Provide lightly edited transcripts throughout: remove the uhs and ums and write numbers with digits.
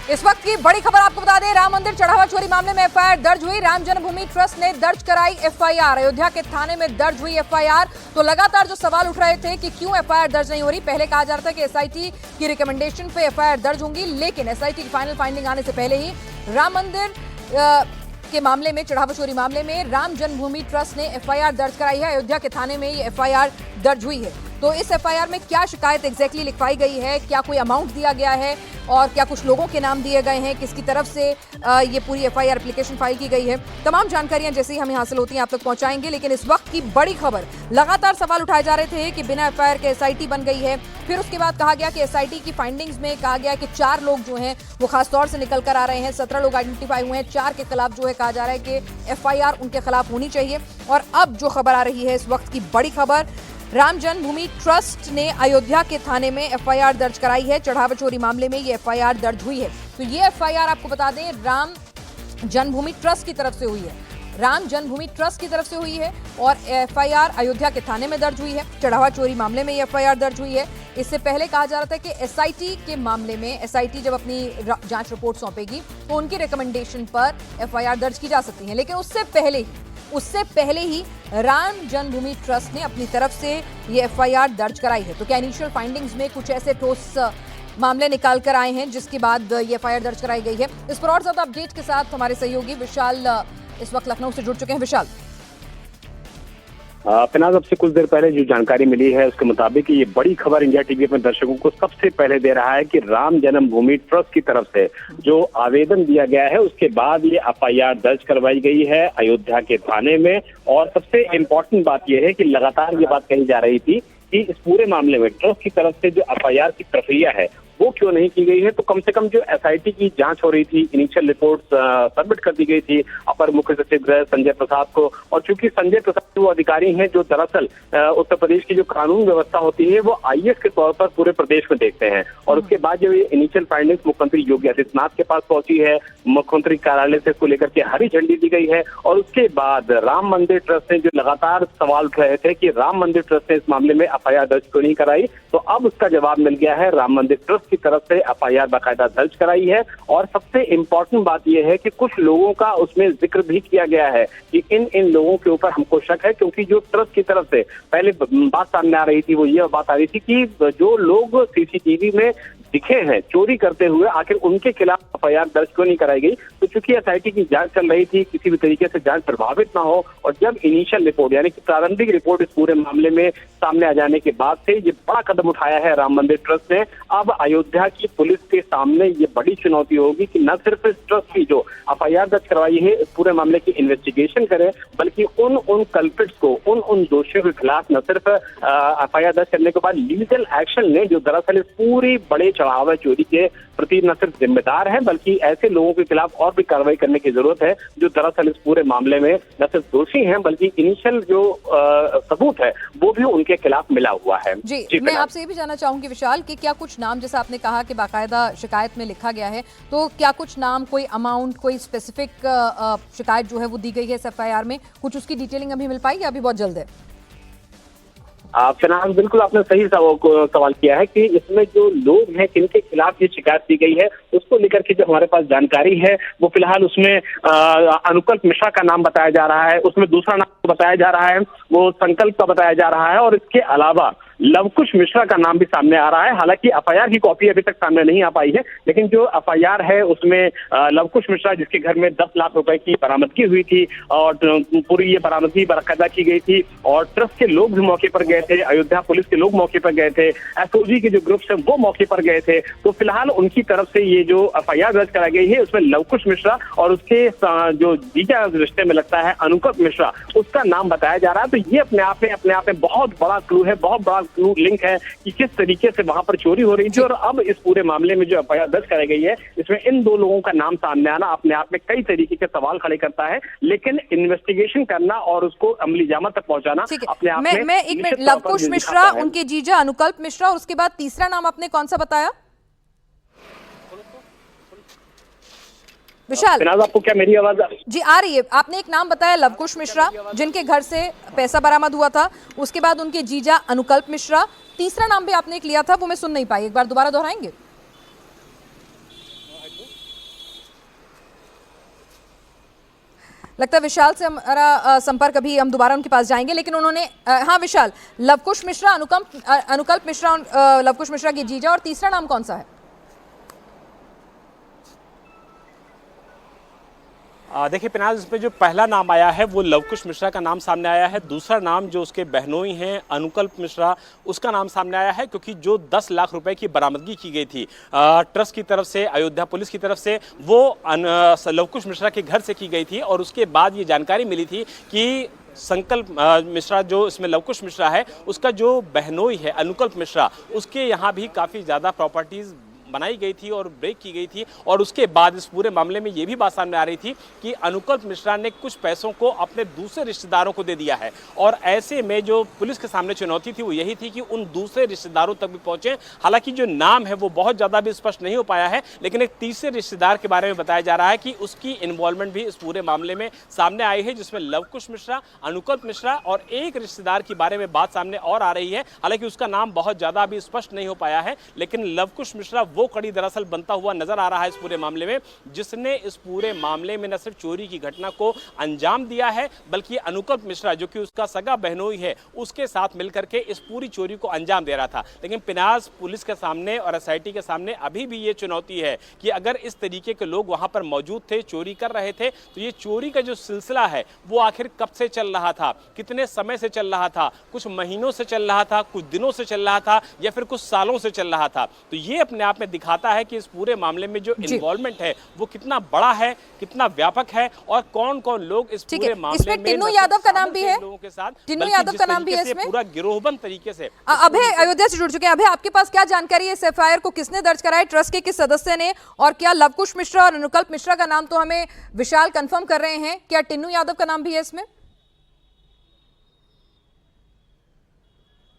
इस वक्त की बड़ी खबर आपको बता दें, राम मंदिर चढ़ावा चोरी मामले में एफआईआर दर्ज हुई। राम जन्मभूमि ट्रस्ट ने दर्ज कराई एफआईआर। अयोध्या के थाने में दर्ज हुई एफआईआर। तो लगातार जो सवाल उठ रहे थे कि क्यों एफआईआर दर्ज नहीं हो रही, पहले कहा जा रहा था कि एसआईटी की रिकमेंडेशन पे एफआईआर दर्ज होंगी, लेकिन एसआईटी की फाइनल फाइंडिंग आने से पहले ही राम मंदिर के मामले में, चढ़ावा चोरी मामले में राम जन्मभूमि ट्रस्ट ने एफआईआर दर्ज कराई है। अयोध्या के थाने में ये एफआईआर दर्ज हुई है। तो इस एफआईआर में क्या शिकायत एग्जैक्टली लिखवाई गई है, क्या कोई अमाउंट दिया गया है और क्या कुछ लोगों के नाम दिए गए हैं, किसकी तरफ से ये पूरी एफआईआर एप्लीकेशन फाइल की गई है, तमाम जानकारियां जैसे ही हमें हासिल होती हैं आप तक पहुंचाएंगे। लेकिन इस वक्त की बड़ी खबर, लगातार सवाल उठाए जा रहे थे कि बिना एफआईआर के एसआईटी बन गई है। फिर उसके बाद कहा गया कि एसआईटी की फाइंडिंग्स में कहा गया कि 4 लोग जो हैं वो खासतौर से निकल कर आ रहे हैं। 17 लोग आइडेंटिफाई हुए हैं, 4 के खिलाफ जो है कहा जा रहा है कि एफआईआर उनके खिलाफ होनी चाहिए। और अब जो खबर आ रही है, इस वक्त की बड़ी खबर, राम जन्मभूमि ट्रस्ट ने अयोध्या के थाने में एफआईआर दर्ज कराई है। चढ़ावा चोरी मामले में ये एफआईआर दर्ज हुई है। तो ये एफआईआर आपको बता दें राम जन्मभूमि ट्रस्ट की तरफ से हुई है। राम जन्मभूमि ट्रस्ट की तरफ से हुई है और एफआईआर अयोध्या के थाने में दर्ज हुई है। चढ़ावा चोरी मामले में ये एफआईआर दर्ज हुई है। इससे पहले कहा जा रहा था कि एसआईटी के मामले में एसआईटी जब अपनी जांच रिपोर्ट सौंपेगी तो उनकी रिकमेंडेशन पर एफआईआर दर्ज की जा सकती है। लेकिन उससे पहले ही राम जन्मभूमि ट्रस्ट ने अपनी तरफ से ये एफआईआर दर्ज कराई है। तो क्या इनिशियल फाइंडिंग्स में कुछ ऐसे ठोस मामले निकाल कर आए हैं जिसके बाद ये एफआईआर दर्ज कराई गई है? इस पर और ज्यादा अपडेट के साथ हमारे सहयोगी विशाल इस वक्त लखनऊ से जुड़ चुके हैं। विशाल, फिनाज, अब से कुछ देर पहले जो जानकारी मिली है उसके मुताबिक ये बड़ी खबर इंडिया टीवी अपने दर्शकों को सबसे पहले दे रहा है कि राम जन्मभूमि ट्रस्ट की तरफ से जो आवेदन दिया गया है उसके बाद ये एफआईआर दर्ज करवाई गई है अयोध्या के थाने में। और सबसे इम्पोर्टेंट बात यह है कि लगातार ये बात कही जा रही थी कि इस पूरे मामले में ट्रस्ट की तरफ से जो एफआईआर की प्रक्रिया है वो क्यों नहीं की गई है। तो कम से कम जो एसआईटी की जांच हो रही थी, इनिशियल रिपोर्ट सबमिट कर दी गई थी अपर मुख्य सचिव गृह संजय प्रसाद को। और चूंकि संजय प्रसाद वो अधिकारी हैं जो दरअसल उत्तर प्रदेश की जो कानून व्यवस्था होती है वो आईएएस के तौर पर पूरे प्रदेश में देखते हैं। और उसके बाद जब ये इनिशियल फाइंडिंग्स मुख्यमंत्री योगी आदित्यनाथ के पास पहुंची है, मुख्यमंत्री कार्यालय से इसको लेकर के हरी झंडी दी गई है। और उसके बाद राम मंदिर ट्रस्ट ने जो लगातार सवाल उठ रहे थे कि राम मंदिर ट्रस्ट ने इस मामले में एफआईआर दर्ज क्यों नहीं कराई, तो अब उसका जवाब मिल गया है। राम मंदिर ट्रस्ट की तरफ से एफआईआर बाकायदा दर्ज कराई है। और सबसे इंपॉर्टेंट बात यह है कि कुछ लोगों का उसमें जिक्र भी किया गया है कि इन लोगों के ऊपर हमको शक है, क्योंकि जो ट्रस्ट की तरफ से पहले बात सामने आ रही थी वो ये बात आ रही थी कि जो लोग सीसीटीवी में दिखे हैं चोरी करते हुए, आखिर उनके खिलाफ एफआईआर दर्ज क्यों नहीं कराई गई। तो चूंकि एसआईटी की जांच चल रही थी, किसी भी तरीके से जांच प्रभावित ना हो, और जब इनिशियल रिपोर्ट यानी कि प्रारंभिक रिपोर्ट इस पूरे मामले में सामने आ जाने के बाद से ये बड़ा कदम उठाया है राम मंदिर ट्रस्ट ने। अब अयोध्या की पुलिस के सामने ये बड़ी चुनौती होगी कि न सिर्फ इस ट्रस्ट की जो एफआईआर दर्ज करवाई है इस पूरे मामले की इन्वेस्टिगेशन करे, बल्कि उन कल्प्रिट्स को, उन दोषियों के खिलाफ न सिर्फ एफआईआर दर्ज करने के बाद लीगल एक्शन ले जो दरअसल इस पूरी बड़े चढ़ावा चोरी के प्रति न सिर्फ जिम्मेदार है, बल्कि ऐसे लोगों के खिलाफ और भी कार्रवाई करने की जरूरत है जो दरअसल इस पूरे मामले में न सिर्फ दोषी हैं बल्कि इनिशियल जो सबूत है वो भी उनके खिलाफ मिला हुआ है। जी मैं आपसे ये भी जानना चाहूंगी विशाल कि क्या कुछ नाम, जैसा आपने कहा कि बाकायदा शिकायत में लिखा गया है, तो क्या कुछ नाम, कोई अमाउंट, कोई स्पेसिफिक शिकायत जो है वो दी गई है इस एफआईआर में? कुछ उसकी डिटेलिंग अभी मिल पाई या अभी बहुत जल्द है? फिलहाल बिल्कुल आपने सही सवाल किया है कि इसमें जो लोग हैं जिनके खिलाफ ये शिकायत दी गई है उसको लेकर के जो हमारे पास जानकारी है वो फिलहाल उसमें अनुकल्प मिश्रा का नाम बताया जा रहा है, उसमें दूसरा नाम बताया जा रहा है वो संकल्प का बताया जा रहा है, और इसके अलावा लवकुश मिश्रा का नाम भी सामने आ रहा है। हालांकि एफआईआर की कॉपी अभी तक सामने नहीं आ पाई है, लेकिन जो एफआईआर है उसमें लवकुश मिश्रा जिसके घर में 10 लाख रुपए की बरामदगी हुई थी और पूरी ये बरामदगी बाकायदा की गई थी, और ट्रस्ट के लोग भी मौके पर गए थे, अयोध्या पुलिस के लोग मौके पर गए थे, एसओजी के जो ग्रुप्स हैं वो मौके पर गए थे। तो फिलहाल उनकी तरफ से ये जो एफआईआर दर्ज कराई गई है उसमें लवकुश मिश्रा और उसके जो जीजा रिश्ते में लगता है अनुकल्प मिश्रा, उसका नाम बताया जा रहा है। तो ये अपने आप में बहुत बड़ा क्लू है, बहुत बड़ा क्लू लिंक है कि किस तरीके से वहां पर चोरी हो रही थी। और अब इस पूरे मामले में जो एफआईआर दर्ज कराई गई है इसमें इन 2 लोगों का नाम सामने आना अपने आप में कई तरीके के सवाल खड़े करता है, लेकिन इन्वेस्टिगेशन करना और उसको अमली जामा तक पहुंचाना अपने आप में। मैं एक मिनट, लवकुश मिश्रा, उनके जीजा अनुकल्प मिश्रा, और उसके बाद तीसरा नाम आपने कौन सा बताया विशाल? आपको क्या मेरी आवाज जी आ रही है? आपने एक नाम बताया लवकुश मिश्रा जिनके घर से पैसा बरामद हुआ था, उसके बाद उनके जीजा अनुकल्प मिश्रा, तीसरा नाम भी आपने एक लिया था वो मैं सुन नहीं पाई, एक बार दोबारा दोहराएंगे? लगता है विशाल से हमारा संपर्क, अभी हम दोबारा उनके पास जाएंगे, लेकिन उन्होंने हाँ विशाल, लवकुश मिश्रा, अनुकल्प मिश्रा, लवकुश मिश्रा की जीजा, और तीसरा नाम कौन सा है? देखिए पिनाज, इसमें जो पहला नाम आया है वो लवकुश मिश्रा का नाम सामने आया है। दूसरा नाम जो उसके बहनोई हैं अनुकल्प मिश्रा, उसका नाम सामने आया है, क्योंकि जो 10 लाख रुपए की बरामदगी की गई थी ट्रस्ट की तरफ से, अयोध्या पुलिस की तरफ से, वो लवकुश मिश्रा के घर से की गई थी। और उसके बाद ये जानकारी मिली थी कि संकल्प मिश्रा, जो इसमें लवकुश मिश्रा है, उसका जो बहनोई है अनुकल्प मिश्रा, उसके यहाँ भी काफ़ी ज़्यादा प्रॉपर्टीज़ बनाई गई थी और ब्रेक की गई थी। और उसके बाद इस पूरे मामले में ये भी बात सामने आ रही थी कि अनुकल्प मिश्रा ने कुछ पैसों को अपने दूसरे रिश्तेदारों को दे दिया है। और ऐसे में जो पुलिस के सामने चुनौती थी वो यही थी कि उन दूसरे रिश्तेदारों तक भी पहुंचे। हालांकि जो नाम है वो बहुत ज़्यादा भी स्पष्ट नहीं हो पाया है, लेकिन एक तीसरे रिश्तेदार के बारे में बताया जा रहा है कि उसकी इन्वॉल्वमेंट भी इस पूरे मामले में सामने आई है, जिसमें लवकुश मिश्रा, अनुकल्प मिश्रा और एक रिश्तेदार के बारे में बात सामने और आ रही है। हालांकि उसका नाम बहुत ज़्यादा अभी स्पष्ट नहीं हो पाया है, लेकिन लवकुश मिश्रा वो कड़ी दरअसल बनता हुआ नजर आ रहा है इस पूरे मामले में, जिसने इस पूरे मामले में न सिर्फ चोरी की घटना को अंजाम दिया है, बल्कि अनुकल्प मिश्रा, जो कि उसका सगा बहनोई है, उसके साथ मिलकर के इस पूरी चोरी को अंजाम दे रहा था। लेकिन पिनाज, पुलिस के सामने और एसआईटी के सामने अभी भी ये चुनौती है कि अगर इस तरीके के लोग वहां पर मौजूद थे, चोरी कर रहे थे, तो ये चोरी का जो सिलसिला है वो आखिर कब से चल रहा था, कितने समय से चल रहा था, कुछ महीनों से चल रहा था, कुछ दिनों से चल रहा था, या फिर कुछ सालों से चल रहा था। तो ये अपने आप में दिखाता है कि इस पूरे मामले में जो इन्वॉल्वमेंट है वो कितना बड़ा है, कितना व्यापक है, और कौन कौन लोग इस पूरे मामले में, टिन्नू यादव का नाम भी है, लोगों के साथ, टिन्नू यादव का नाम भी है इसमें, पूरा गिरोहबंद तरीके से। अभय अयोध्या से जुड़ चुके हैं। अभय, आपके पास क्या जानकारी है, इस एफआईआर को किसने दर्ज कराया, ट्रस्ट के किस सदस्य ने, और क्या लवकुश मिश्रा और अनुकल्प मिश्रा का नाम तो हमें विशाल कंफर्म कर रहे हैं, क्या टिन्नू यादव का नाम भी है इसमें?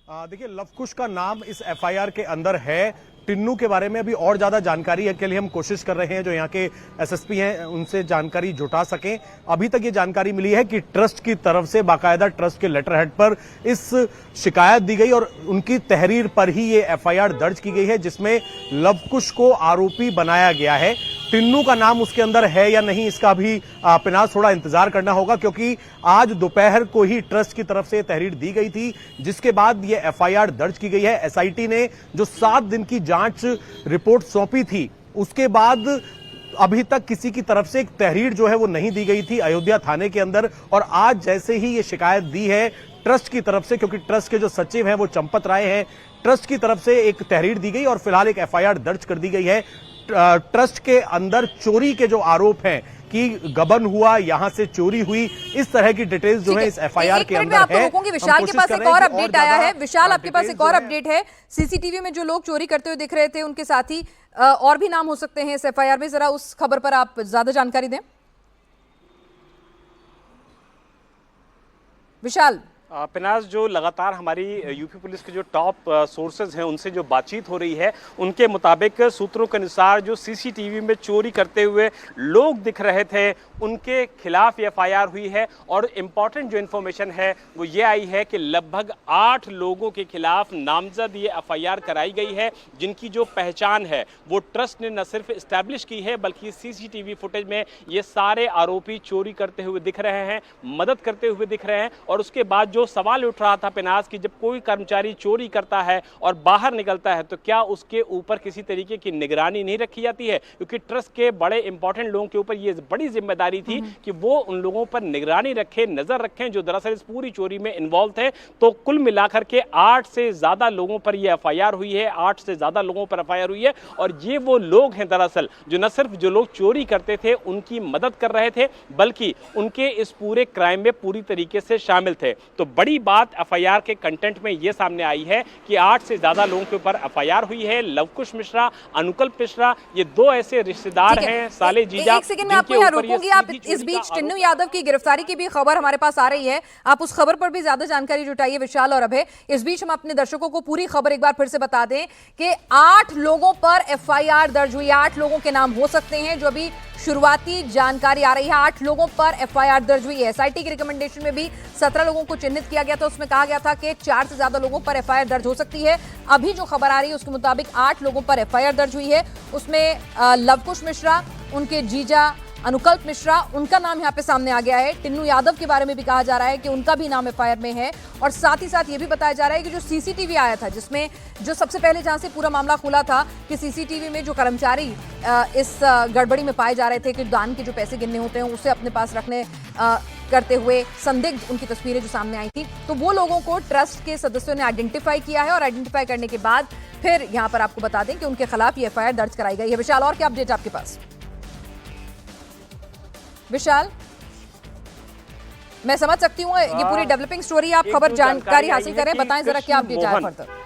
देखिए, लवकुश का नाम इस एफआईआर के अंदर है। टिन्नू के बारे में अभी और ज्यादा जानकारी के लिए हम कोशिश कर रहे हैं, जो यहाँ के एसएसपी हैं उनसे जानकारी जुटा सकें। अभी तक ये जानकारी मिली है कि ट्रस्ट की तरफ से बाकायदा ट्रस्ट के लेटर हेड पर इस शिकायत दी गई और उनकी तहरीर पर ही ये एफआईआर दर्ज की गई है, जिसमें लवकुश को आरोपी बनाया गया है। टिन्नू का नाम उसके अंदर है या नहीं, इसका भी पिनाज थोड़ा इंतजार करना होगा, क्योंकि आज दोपहर को ही ट्रस्ट की तरफ से तहरीर दी गई थी, जिसके बाद ये एफआईआर दर्ज की गई है। एसआईटी ने जो 7 दिन की जांच रिपोर्ट सौंपी थी, उसके बाद अभी तक किसी की तरफ से एक तहरीर जो है वो नहीं दी गई थी अयोध्या थाने के अंदर। और आज जैसे ही ये शिकायत दी है ट्रस्ट की तरफ से, क्योंकि ट्रस्ट के जो सचिव हैं वो चंपत राय हैं, ट्रस्ट की तरफ से एक तहरीर दी गई और फिलहाल एक एफआईआर दर्ज कर दी गई है। ट्रस्ट के अंदर चोरी के जो आरोप हैं कि गबन हुआ, यहां से चोरी हुई, इस तरह की डिटेल्स जो है इस एफआईआर के अंदर है। विशाल के पास एक और अपडेट आया है। विशाल, आपके पास एक और अपडेट है। सीसीटीवी में जो लोग चोरी करते हुए दिख रहे थे, उनके साथ ही और भी नाम हो सकते हैं इस एफआईआर में, जरा उस खबर पर आप ज्यादा जानकारी दें विशाल। पिनाज, जो लगातार हमारी यूपी पुलिस के जो टॉप सोर्सेज हैं उनसे जो बातचीत हो रही है, उनके मुताबिक सूत्रों के अनुसार जो सीसीटीवी में चोरी करते हुए लोग दिख रहे थे, उनके खिलाफ ये एफआईआर हुई है। और इम्पॉर्टेंट जो इन्फॉर्मेशन है वो ये आई है कि लगभग 8 लोगों के खिलाफ नामजद ये एफआईआर कराई गई है, जिनकी जो पहचान है वो ट्रस्ट ने न सिर्फ इस्टेब्लिश की है, बल्कि सीसीटीवी फुटेज में ये सारे आरोपी चोरी करते हुए दिख रहे हैं, मदद करते हुए दिख रहे हैं। और उसके बाद जो सवाल उठ रहा था पिनाज कि जब कोई कर्मचारी चोरी करता है और बाहर निकलता है, तो क्या उसके ऊपर किसी तरीके की निगरानी नहीं रखी जाती है, क्योंकि ट्रस्ट के बड़े इंपॉर्टेंट लोगों के ऊपर ये बड़ी जिम्मेदारी थी कि वो उन लोगों पर निगरानी रखें, नजर रखें जो दरअसल इस पूरी चोरी में इन्वॉल्व थे। तो कुल मिलाकर के 8 से ज्यादा लोगों पर यह एफआईआर हुई है, 8 से ज्यादा लोगों पर एफआईआर हुई है। और ये वो लोग हैं दरअसल जो न सिर्फ जो लोग चोरी करते थे उनकी मदद कर रहे थे, बल्कि उनके इस पूरे क्राइम में पूरी तरीके से शामिल थे। तो बड़ी बात एफआईआर के कंटेंट में यह सामने आई है कि 8 से ज्यादा लोगों के ऊपर एफआईआर हुई है। लवकुश मिश्रा, अनुकल्प मिश्रा, ये 2 ऐसे रिश्तेदार हैं, साले जीजा। एक सेकंड में आपको यहाँ रोकूंगी। आप इस बीच टिन्नू यादव की गिरफ्तारी की भी खबर हमारे पास आ रही है, आप उस खबर पर भी ज्यादा जानकारी जुटाइए विशाल और अभय। इस बीच हम अपने दर्शकों को पूरी खबर एक बार फिर से बता दें कि 8 लोगों पर एफआईआर दर्ज हुई। 8 लोगों के नाम हो सकते हैं, जो अभी शुरुआती जानकारी आ रही है। 8 लोगों पर एफआईआर दर्ज हुई है। एसआईटी की रिकमेंडेशन में भी 17 लोगों को चिन्हित किया गया था, उसमें कहा गया था कि 4 से ज्यादा लोगों पर एफआईआर दर्ज हो सकती है। अभी जो खबर आ रही है उसके मुताबिक 8 लोगों पर एफआईआर दर्ज हुई है। उसमें लवकुश मिश्रा, उनके जीजा अनुकल्प मिश्रा, उनका नाम यहाँ पे सामने आ गया है। टिन्नू यादव के बारे में भी कहा जा रहा है कि उनका भी नाम एफआईआर में है। और साथ ही साथ ये भी बताया जा रहा है कि जो सीसीटीवी आया था, जिसमें जो सबसे पहले जहां से पूरा मामला खुला था कि सीसीटीवी में जो कर्मचारी इस गड़बड़ी में पाए जा रहे थे कि दान के जो पैसे गिनने होते हैं उसे अपने पास रखने करते हुए संदिग्ध उनकी तस्वीरें जो सामने आई थी, तो वो लोगों को ट्रस्ट के सदस्यों ने आइडेंटिफाई किया है। और आइडेंटिफाई करने के बाद फिर यहाँ पर आपको बता दें कि उनके खिलाफ ये एफआईआर दर्ज कराई गई है। विशाल, और क्या अपडेट आपके पास? विशाल, मैं समझ सकती हूँ ये पूरी डेवलपिंग स्टोरी, आप खबर जानकारी हासिल करें, बताएं जरा क्या अपडेट आया फर्दर।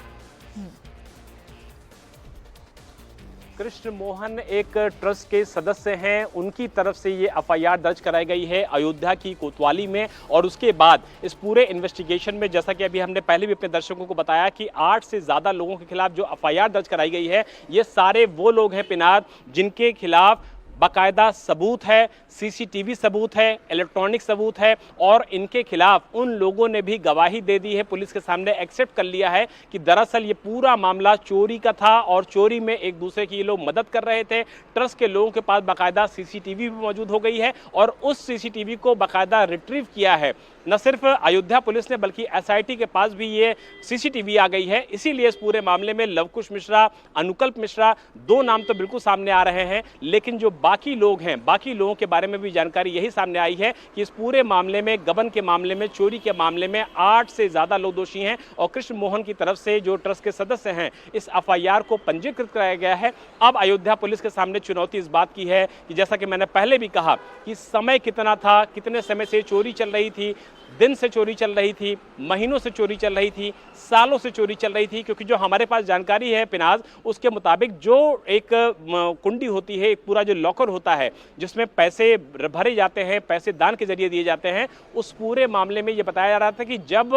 कृष्ण मोहन एक ट्रस्ट के सदस्य हैं, उनकी तरफ से ये एफआईआर दर्ज कराई गई है अयोध्या की कोतवाली में। और उसके बाद इस पूरे इन्वेस्टिगेशन में, जैसा कि अभी हमने पहले भी अपने दर्शकों को बताया कि 8 से ज़्यादा लोगों के खिलाफ जो एफआईआर दर्ज कराई गई है, ये सारे वो लोग हैं पिनाद जिनके खिलाफ बाकायदा सबूत है, सीसीटीवी सबूत है, इलेक्ट्रॉनिक सबूत है। और इनके खिलाफ उन लोगों ने भी गवाही दे दी है, पुलिस के सामने एक्सेप्ट कर लिया है कि दरअसल ये पूरा मामला चोरी का था और चोरी में एक दूसरे की ये लोग मदद कर रहे थे। ट्रस्ट के लोगों के पास बाकायदा सीसीटीवी भी मौजूद हो गई है और उस सीसीटीवी को बाकायदा रिट्रीव किया है। न सिर्फ अयोध्या पुलिस ने बल्कि एसआईटी के पास भी ये सीसीटीवी आ गई है। इसीलिए इस पूरे मामले में लवकुश मिश्रा, अनुकल्प मिश्रा, 2 नाम तो बिल्कुल सामने आ रहे हैं, लेकिन जो बाकी लोग हैं, बाकी लोगों के बारे में भी जानकारी यही सामने आई है कि इस पूरे मामले में, गबन के मामले में, चोरी के मामले में 8 से ज्यादा लोग दोषी हैं। और कृष्ण मोहन की तरफ से जो ट्रस्ट के सदस्य हैं, इस एफआईआर को पंजीकृत कराया गया है। अब अयोध्या पुलिस के सामने चुनौती इस बात की है कि जैसा कि मैंने पहले भी कहा कि समय कितना था, कितने समय से चोरी चल रही थी, दिन से चोरी चल रही थी, महीनों से चोरी चल रही थी, सालों से चोरी चल रही थी। क्योंकि जो हमारे पास जानकारी है पिनाज, उसके मुताबिक जो एक कुंडी होती है, एक पूरा जो लॉकर होता है जिसमें पैसे भरे जाते हैं, पैसे दान के जरिए दिए जाते हैं, उस पूरे मामले में ये बताया जा रहा था कि जब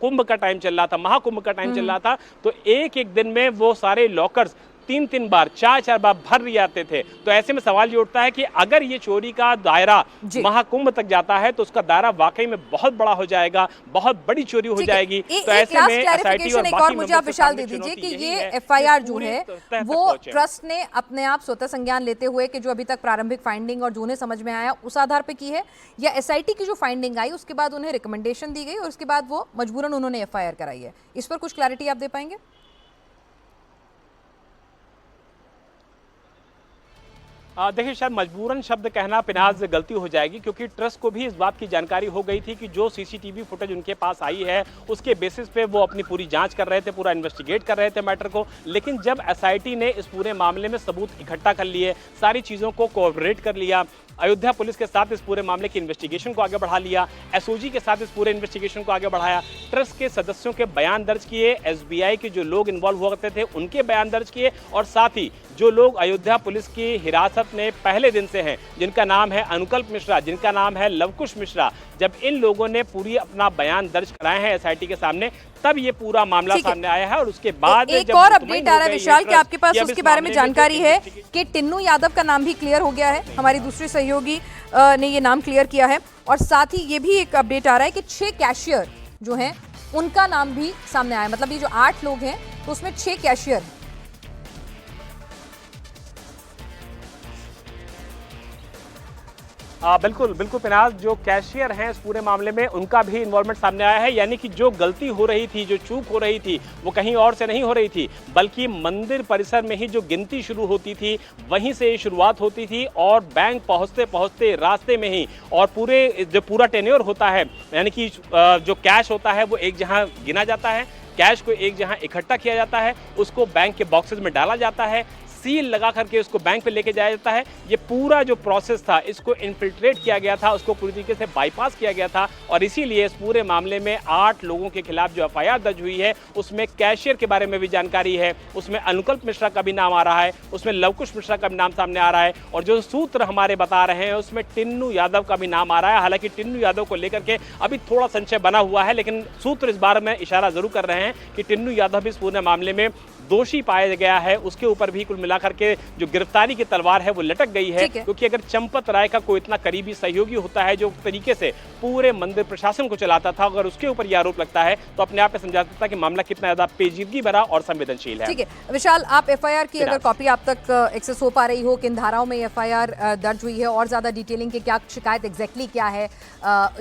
कुंभ का टाइम चल रहा था, महाकुंभ का टाइम चल रहा था, तो एक एक दिन में वो सारे लॉकर्स 3-3 बार, 4-4 बार भर लिए जाते थे। तो ऐसे में सवाल ये उठता है कि अगर ये चोरी का दायरा महाकुंभ तक जाता है तो उसका दायरा वाकई में बहुत बड़ा हो जाएगा, बहुत बड़ी चोरी हो जाएगी। तो ऐसे में एसआईटी और बाकी मुझे आप विशाल दे दीजिए कि ये एफआईआर जो है वो ट्रस्ट ने अपने आप स्वतः संज्ञान लेते हुए कि जो अभी तक प्रारंभिक फाइंडिंग और जो उन्हें समझ में आया उस आधार पर की है, या एसआईटी की जो फाइंडिंग आई उसके बाद उन्हें रिकमेंडेशन दी गई और उसके बाद वो मजबूरन उन्होंने एफआईआर कराई है? इस पर कुछ क्लैरिटी आप दे पाएंगे? देखिए, शायद मजबूरन शब्द कहना पिनाज गलती हो जाएगी, क्योंकि ट्रस्ट को भी इस बात की जानकारी हो गई थी कि जो सीसीटीवी फुटेज उनके पास आई है उसके बेसिस पे वो अपनी पूरी जांच कर रहे थे, पूरा इन्वेस्टिगेट कर रहे थे मैटर को। लेकिन जब एसआईटी ने इस पूरे मामले में सबूत इकट्ठा कर लिए, सारी चीज़ों को कोऑपरेट कर लिया, अयोध्या पुलिस के साथ इस पूरे मामले की इन्वेस्टिगेशन को आगे बढ़ा लिया, एसओजी के साथ इस पूरे इन्वेस्टिगेशन को आगे बढ़ाया, ट्रस्ट के सदस्यों के बयान दर्ज किए, एसबीआई के जो लोग इन्वॉल्व हुआ करते थे उनके बयान दर्ज किए, और साथ ही जो लोग अयोध्या पुलिस की हिरासत में पहले दिन से हैं, जिनका नाम है अनुकल्प मिश्रा, जिनका नाम है लवकुश मिश्रा, जब इन लोगों ने पूरी अपना बयान दर्ज कराए हैं एसआईटी के सामने, तब ये पूरा मामला सामने आया है। और उसके बाद एक और अपडेट आ रहा है विशाल कि आपके पास उसके बारे में जानकारी है कि टिन्नू यादव का नाम भी क्लियर हो गया है। हमारी दूसरी सहयोगी ने ये नाम क्लियर किया है। और साथ ही ये भी एक अपडेट आ रहा है कि 6 कैशियर जो हैं उनका नाम भी सामने आया। मतलब ये जो 8 लोग हैं तो उसमें 6 कैशियर हैं। बिल्कुल बिल्कुल पिनाज, जो कैशियर हैं इस पूरे मामले में उनका भी इन्वॉल्वमेंट सामने आया है। यानी कि जो गलती हो रही थी, जो चूक हो रही थी, वो कहीं और से नहीं हो रही थी, बल्कि मंदिर परिसर में ही जो गिनती शुरू होती थी वहीं से ये शुरुआत होती थी। और बैंक पहुंचते पहुंचते रास्ते में ही, और जो पूरा टेन्योर होता है, यानी कि जो कैश होता है वो एक जहां गिना जाता है, कैश को एक जहां इकट्ठा किया जाता है, उसको बैंक के बॉक्सेस में डाला जाता है, सील लगा करके उसको बैंक पे लेके जाया जाता है। ये पूरा जो प्रोसेस था इसको इन्फिल्ट्रेट किया गया था, उसको पूरी तरीके से बाईपास किया गया था। और इसीलिए इस पूरे मामले में 8 लोगों के खिलाफ जो एफआईआर दर्ज हुई है उसमें कैशियर के बारे में भी जानकारी है, उसमें अनुकल्प मिश्रा का भी नाम आ रहा है, उसमें लवकुश मिश्रा का भी नाम सामने आ रहा है, और जो सूत्र हमारे बता रहे हैं उसमें टिन्नू यादव का भी नाम आ रहा है। हालांकि टिन्नू यादव को लेकर के अभी थोड़ा संशय बना हुआ है, लेकिन सूत्र इस बारे में इशारा जरूर कर रहे हैं कि टिन्नू यादव भी इस पूरे मामले में दोषी पाया गया है उसके ऊपर भी कुल मिलाकर के जो गिरफ्तारी की तलवार है वो लटक गई है। क्योंकि अगर चंपत राय का कोई इतना करीबी सहयोगी होता है जो तरीके से पूरे मंदिर प्रशासन को चलाता था, अगर उसके ऊपर यह आरोप लगता है तो अपने आप में समझा सकता है कि मामला कितना ज्यादा पेचीदगी भरा और संवेदनशील है। ठीक है विशाल, आप एफआईआर की अगर कॉपी आप तक एक्सेस हो पा रही हो, किन धाराओं में एफआईआर दर्ज हुई है और ज्यादा डिटेलिंग के क्या शिकायत एग्जैक्टली क्या है,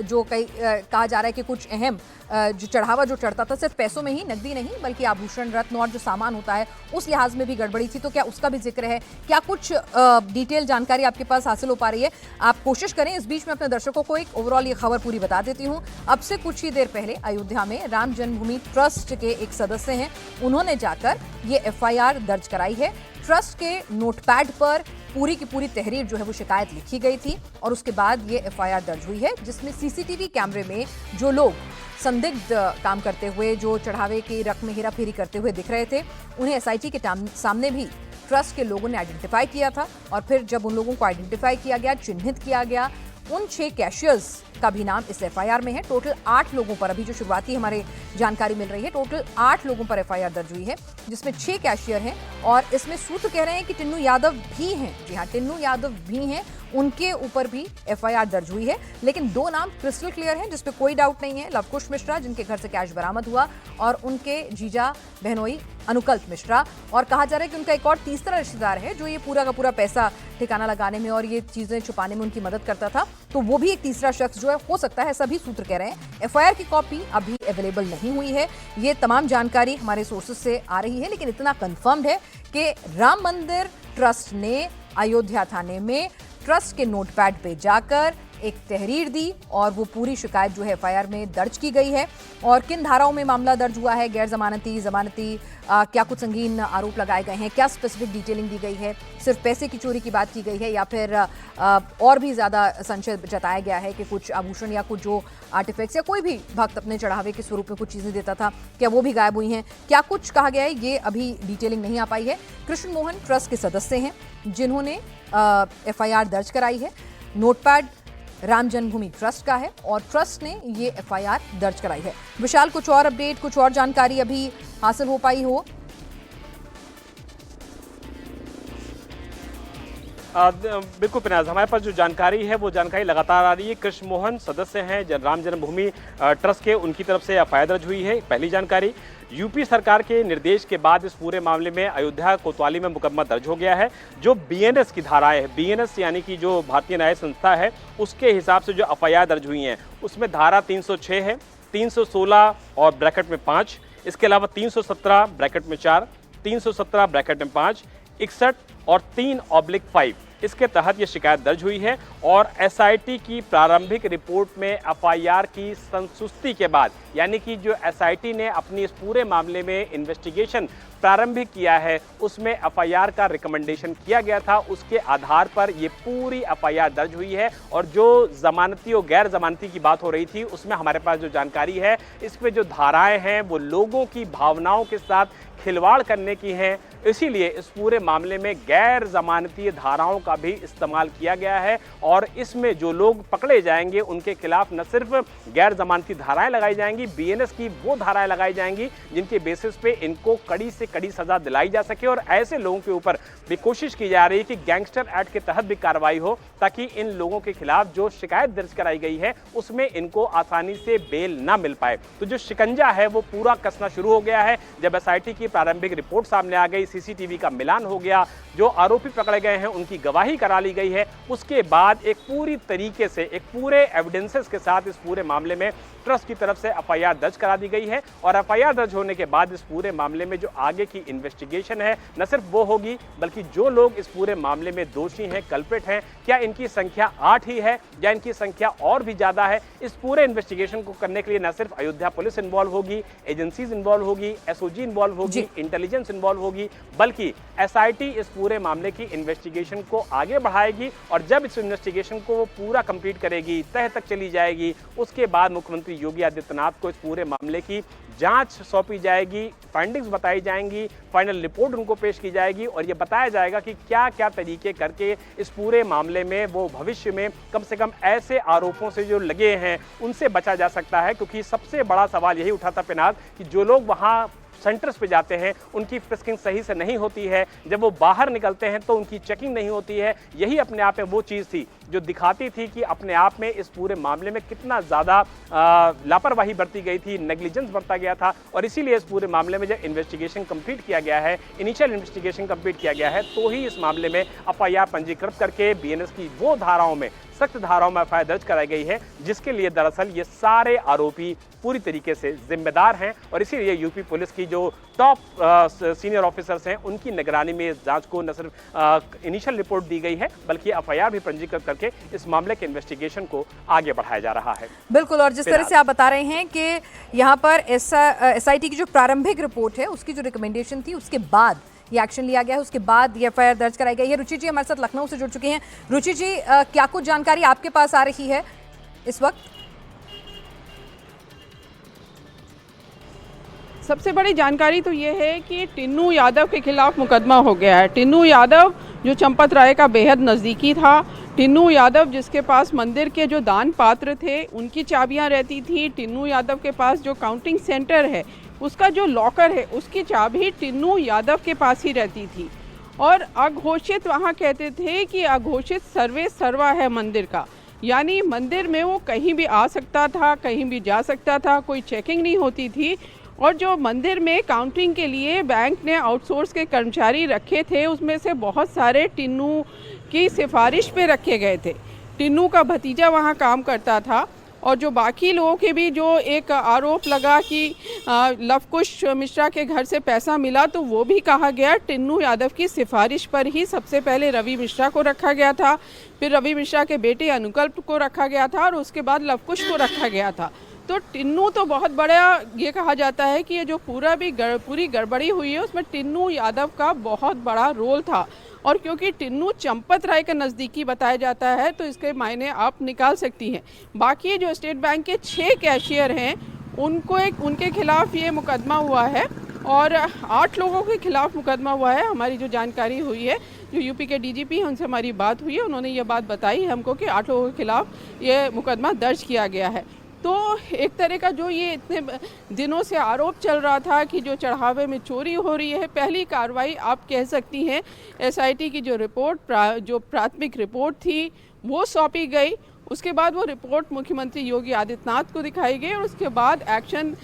जो कहा जा रहा है कि कुछ अहम जो चढ़ावा जो चढ़ता था सिर्फ पैसों में ही, नकदी नहीं बल्कि आभूषण रत्न और जो सामान होता है उस लिहाज में भी गड़बड़ी थी, तो क्या उसका भी जिक्र है? क्या कुछ डिटेल जानकारी आपके पास हासिल हो पा रही है? आप कोशिश करें। इस बीच में अपने दर्शकों को एक ओवरऑल ये खबर पूरी बता देती हूँ। अब से कुछ ही देर पहले अयोध्या में राम जन्मभूमि ट्रस्ट के एक सदस्य हैं, उन्होंने जाकर ये एफआईआर दर्ज कराई है। ट्रस्ट के नोटपैड पर पूरी की पूरी तहरीर जो है वो शिकायत लिखी गई थी और उसके बाद ये एफआईआर दर्ज हुई है, जिसमें सीसीटीवी कैमरे में जो लोग संदिग्ध काम करते हुए, जो चढ़ावे की रकम हेरा फेरी करते हुए दिख रहे थे, उन्हें एसआईटी के सामने भी ट्रस्ट के लोगों ने आइडेंटिफाई किया था। और फिर जब उन लोगों को आइडेंटिफाई किया गया, चिन्हित किया गया, उन 6 कैशियर्स का भी नाम इस एफआईआर में है। टोटल 8 लोगों पर, अभी जो शुरुआती हमारे जानकारी मिल रही है, टोटल 8 लोगों पर एफआईआर दर्ज हुई है, जिसमें 6 कैशियर हैं और इसमें सूत्र कह रहे हैं कि टिन्नू यादव भी हैं। जी हाँ, टिन्नू यादव भी हैं, उनके ऊपर भी एफआईआर दर्ज हुई है। लेकिन 2 नाम क्रिस्टल क्लियर हैं, जिसपे कोई डाउट नहीं है। लवकुश मिश्रा, जिनके घर से कैश बरामद हुआ, और उनके जीजा बहनोई अनुकल्प मिश्रा। और कहा जा रहा है कि उनका एक और तीसरा रिश्तेदार है जो ये पूरा का पूरा पैसा ठिकाना लगाने में और ये चीजें छुपाने में उनकी मदद करता था, तो वो भी एक तीसरा शख्स जो है हो सकता है, सभी सूत्र कह रहे हैं। एफआईआर की कॉपी अभी अवेलेबल नहीं हुई है। ये तमाम जानकारी हमारे सोर्सेज से आ रही है, लेकिन इतना कंफर्म्ड है कि राम मंदिर ट्रस्ट ने अयोध्या थाने में ट्रस्ट के नोटपैड पे जाकर एक तहरीर दी और वो पूरी शिकायत जो है एफआईआर में दर्ज की गई है। और किन धाराओं में मामला दर्ज हुआ है, गैर जमानती, जमानती, क्या कुछ संगीन आरोप लगाए गए हैं, क्या स्पेसिफिक डिटेलिंग दी गई है, सिर्फ पैसे की चोरी की बात की गई है या फिर और भी ज़्यादा संशय जताया गया है कि कुछ आभूषण या कुछ जो आर्टिफैक्ट्स या कोई भी भक्त अपने चढ़ावे के स्वरूप में कुछ चीज़ें देता था, क्या वो भी गायब हुई हैं, क्या कुछ कहा गया है, ये अभी डिटेलिंग नहीं आ पाई है। कृष्ण मोहन ट्रस्ट के सदस्य हैं जिन्होंने एफआईआर दर्ज कराई है। नोटपैड राम जन्मभूमि ट्रस्ट का है और ट्रस्ट ने ये एफआईआर दर्ज कराई है। विशाल, कुछ और अपडेट, कुछ और जानकारी अभी हासिल हो पाई हो? बिल्कुल पिनाज, हमारे पास जो जानकारी है वो जानकारी लगातार आ रही है। कृष्ण मोहन सदस्य हैं राम जन्मभूमि ट्रस्ट के, उनकी तरफ से एफआईआर दर्ज हुई है। पहली जानकारी, यूपी सरकार के निर्देश के बाद इस पूरे मामले में अयोध्या कोतवाली में मुकदमा दर्ज हो गया है। जो बीएनएस की धाराएं है, बीएनएस यानी कि जो भारतीय न्याय संस्था है, उसके हिसाब से जो एफआईआर दर्ज हुई हैं उसमें धारा 306 है, 316 और ब्रैकेट में 5, इसके अलावा 317 ब्रैकेट में 4, 317 ब्रैकेट में 5, 61 और 3/5 इसके तहत ये शिकायत दर्ज हुई है। और एसआईटी की प्रारंभिक रिपोर्ट में एफआईआर की संस्तुति के बाद, यानी कि जो एसआईटी ने अपनी इस पूरे मामले में इन्वेस्टिगेशन प्रारंभिक किया है, उसमें एफआईआर का रिकमेंडेशन किया गया था, उसके आधार पर ये पूरी एफआईआर दर्ज हुई है। और जो जमानती और गैर जमानती की बात हो रही थी, उसमें हमारे पास जो जानकारी है, इसमें जो धाराएं हैं वो लोगों की भावनाओं के साथ खिलवाड़ करने की हैं, इसीलिए इस पूरे मामले में गैर जमानती धाराओं का भी इस्तेमाल किया गया है। और इसमें जो लोग पकड़े जाएंगे उनके खिलाफ न सिर्फ गैर जमानती धाराएं लगाई जाएंगी, बीएनएस की वो धाराएं लगाई जाएंगी जिनके बेसिस पे इनको कड़ी से कड़ी सजा दिलाई जा सके। और ऐसे लोगों के ऊपर भी कोशिश की जा रही है कि गैंगस्टर एक्ट के तहत भी कार्रवाई हो, ताकि इन लोगों के खिलाफ जो शिकायत दर्ज कराई गई है उसमें इनको आसानी से बेल ना मिल पाए। तो जो शिकंजा है वो पूरा कसना शुरू हो गया है। जब एसआईटी की प्रारंभिक रिपोर्ट सामने आ गई, सीसीटीवी का मिलान हो गया, जो आरोपी पकड़े गए हैं उनकी गवाही करा ली गई है, उसके बाद एक पूरी तरीके से, एक पूरे एविडेंसेस के साथ इस पूरे मामले में ट्रस्ट की तरफ से एफआईआर दर्ज करा दी गई है। और एफआईआर दर्ज होने के बाद इस पूरे मामले में जो आगे की इन्वेस्टिगेशन है, न सिर्फ वो होगी बल्कि जो लोग इस पूरे मामले में दोषी हैं, कल्प्रिट हैं, क्या इनकी संख्या 8 ही है या इनकी संख्या और भी ज्यादा है, इस पूरे इन्वेस्टिगेशन को करने के लिए न सिर्फ अयोध्या पुलिस इन्वॉल्व होगी, एजेंसीज इन्वॉल्व होगी, एसओजी इन्वॉल्व होगी, इंटेलिजेंस इन्वॉल्व होगी, बल्कि एसआईटी इस पूरे मामले की इन्वेस्टिगेशन को आगे बढ़ाएगी। और जब इस इन्वेस्टिगेशन को वो पूरा कंप्लीट करेगी, तह तक चली जाएगी, उसके बाद मुख्यमंत्री योगी आदित्यनाथ को इस पूरे मामले की जांच सौंपी जाएगी, फाइंडिंग्स बताई जाएंगी, फाइनल रिपोर्ट उनको पेश की जाएगी और ये बताया जाएगा कि क्या क्या तरीके करके इस पूरे मामले में वो भविष्य में कम से कम ऐसे आरोपों से जो लगे हैं उनसे बचा जा सकता है। क्योंकि सबसे बड़ा सवाल यही उठा था पिनाज कि जो लोग वहाँ सेंटर्स पे जाते हैं उनकी फ्रिस्किंग सही से नहीं होती है, जब वो बाहर निकलते हैं तो उनकी चेकिंग नहीं होती है। यही अपने आप में वो चीज़ थी जो दिखाती थी कि अपने आप में इस पूरे मामले में कितना ज़्यादा लापरवाही बरती गई थी, नेग्लिजेंस बरता गया था। और इसीलिए इस पूरे मामले में जब इन्वेस्टिगेशन कंप्लीट किया गया है, इनिशियल इन्वेस्टिगेशन कंप्लीट किया गया है, तो ही इस मामले में एफआईआर पंजीकृत करके बीएनएस की वो धाराओं में, सख्त धाराओं में एफआईआर दर्ज कराई गई है, जिसके लिए दरअसल ये सारे आरोपी पूरी तरीके से जिम्मेदार हैं। और इसीलिए यूपी पुलिस की जो टॉप सीनियर ऑफिसर्स हैं, उनकी निगरानी में इस जांच को न सिर्फ इनिशियल रिपोर्ट दी गई है, बल्कि एफआईआर भी पंजीकृत करके इस मामले के इन्वेस्टिगेशन को आगे बढ़ाया जा रहा है। बिल्कुल, और जिस तरह से आप बता रहे हैं कि यहाँ पर एसआईटी की जो प्रारंभिक रिपोर्ट है, उसकी जो रिकमेंडेशन थी, उसके बाद ये एक्शन लिया गया है, उसके बाद ये एफआईआर दर्ज कराई गई है। रुचि जी हमारे साथ लखनऊ से जुड़ चुकी हैं। रुचि जी, क्या कुछ जानकारी आपके पास आ रही है इस वक्त? सबसे बड़ी जानकारी तो ये है कि टिन्नू यादव के खिलाफ मुकदमा हो गया है। टिन्नू यादव जो चंपत राय का बेहद नज़दीकी था, टिन्नू यादव जिसके पास मंदिर के जो दान पात्र थे उनकी चाबियां रहती थी, टिन्नू यादव के पास जो काउंटिंग सेंटर है उसका जो लॉकर है उसकी चाबी टिन्नू यादव के पास ही रहती थी। और अघोषित, वहाँ कहते थे कि अघोषित सर्वे सर्वा है मंदिर का, यानी मंदिर में वो कहीं भी आ सकता था, कहीं भी जा सकता था, कोई चेकिंग नहीं होती थी। और जो मंदिर में काउंटिंग के लिए बैंक ने आउटसोर्स के कर्मचारी रखे थे, उसमें से बहुत सारे टिन्नू की सिफारिश पे रखे गए थे। टिन्नू का भतीजा वहाँ काम करता था। और जो बाकी लोगों के भी जो एक आरोप लगा कि लवकुश मिश्रा के घर से पैसा मिला, तो वो भी कहा गया टिन्नू यादव की सिफारिश पर ही सबसे पहले रवि मिश्रा को रखा गया था, फिर रवि मिश्रा के बेटे अनुकल्प को रखा गया था और उसके बाद लवकुश को रखा गया था। तो टिन्नू तो बहुत बड़ा, ये कहा जाता है कि ये जो पूरी गड़बड़ी हुई है उसमें टिन्नू यादव का बहुत बड़ा रोल था। और क्योंकि टिन्नू चंपत राय का नज़दीकी बताया जाता है, तो इसके मायने आप निकाल सकती हैं। बाकी जो स्टेट बैंक के 6 कैशियर हैं, उनके खिलाफ ये मुकदमा हुआ है और 8 लोगों के खिलाफ मुकदमा हुआ है। हमारी जो जानकारी हुई है, जो यूपी के डीजीपी हैं उनसे हमारी बात हुई है, उन्होंने ये बात बताई है हमको कि 8 लोगों के खिलाफ ये मुकदमा दर्ज किया गया है। तो एक तरह का जो ये इतने दिनों से आरोप चल रहा था कि जो चढ़ावे में चोरी हो रही है, पहली कार्रवाई आप कह सकती हैं एसआईटी की जो रिपोर्ट, जो प्राथमिक रिपोर्ट थी वो सौंपी गई। उसके बाद वो रिपोर्ट मुख्यमंत्री योगी आदित्यनाथ को दिखाई गई और उसके बाद एक्शन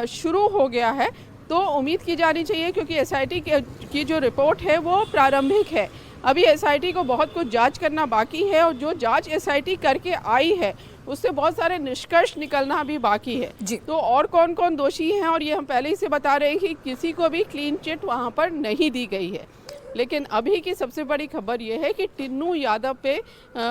शुरू हो गया है। तो उम्मीद की जानी चाहिए, क्योंकि एसआईटी की जो रिपोर्ट है वो प्रारंभिक है, अभी एसआईटी को बहुत कुछ जांच करना बाकी है और जो जांच एसआईटी करके आई है उससे बहुत सारे निष्कर्ष निकलना भी बाकी है जी। तो और कौन कौन दोषी हैं, और ये हम पहले ही से बता रहे हैं कि किसी को भी क्लीन चिट वहाँ पर नहीं दी गई है। लेकिन अभी की सबसे बड़ी खबर ये है कि टिन्नू यादव पे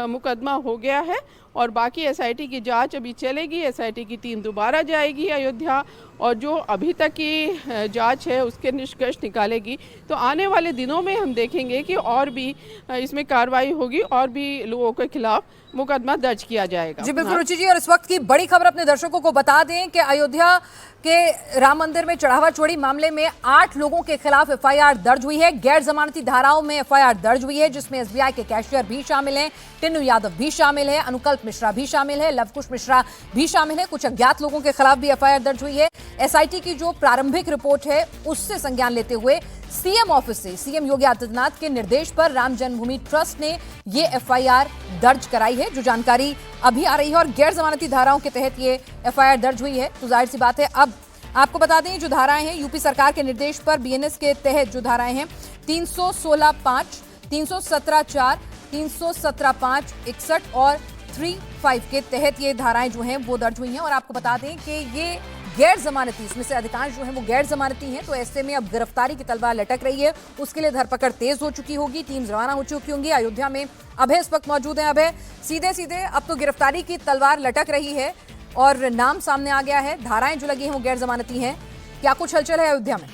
मुकदमा हो गया है और बाकी एसआईटी की जांच अभी चलेगी। एसआईटी की टीम दोबारा जाएगी अयोध्या और जो अभी तक की जांच है उसके निष्कर्ष निकालेगी। तो आने वाले दिनों में हम देखेंगे कि और भी इसमें कार्रवाई होगी और भी लोगों के खिलाफ मुकदमा दर्ज किया जाएगा। जी बिल्कुल रुचि जी, और इस वक्त की बड़ी खबर अपने दर्शकों को बता दें कि अयोध्या के राम मंदिर में चढ़ावा चोरी मामले में 8 लोगों के खिलाफ एफआईआर दर्ज हुई है। गैर जमानती धाराओं में एफआईआर दर्ज हुई है, जिसमें एसबीआई के कैशियर भी शामिल हैं, टिन्नू यादव भी शामिल है, अनुकल्प मिश्रा भी शामिल है, लवकुश मिश्रा भी शामिल है। कुछ अज्ञात लोगों के खिलाफ भी एफआईआर दर्ज हुई है। एसआईटी की जो प्रारंभिक रिपोर्ट है उससे संज्ञान लेते हुए सीएम ऑफिस से सीएम योगी आदित्यनाथ के निर्देश पर राम जन्मभूमि ट्रस्ट ने ये एफआईआर दर्ज कराई है, जो जानकारी अभी आ रही है। और गैर जमानती धाराओं के तहत ये एफआईआर दर्ज हुई है, तो जाहिर सी बात है अब आपको बता दें जो धाराएं हैं यूपी सरकार के निर्देश पर बीएनएस के तहत जो धाराएं हैं 316(5), 317(4), 317(5), 61 और 35 के तहत ये धाराएं जो हैं वो दर्ज हुई हैं। और आपको बता दें कि ये गैर जमानती, इसमें से अधिकांश जो हैं वो गैर जमानती हैं, तो ऐसे में अब गिरफ्तारी की तलवार लटक रही है। उसके लिए धरपकड़ तेज हो चुकी होगी, टीम रवाना हो चुकी होंगी। अयोध्या में अभय इस वक्त मौजूद हैं। अभय, सीधे सीधे अब तो गिरफ्तारी की तलवार लटक रही है और नाम सामने आ गया है, धाराएं जो लगी हैं वो गैर जमानती हैं। क्या कुछ हलचल है अयोध्या में?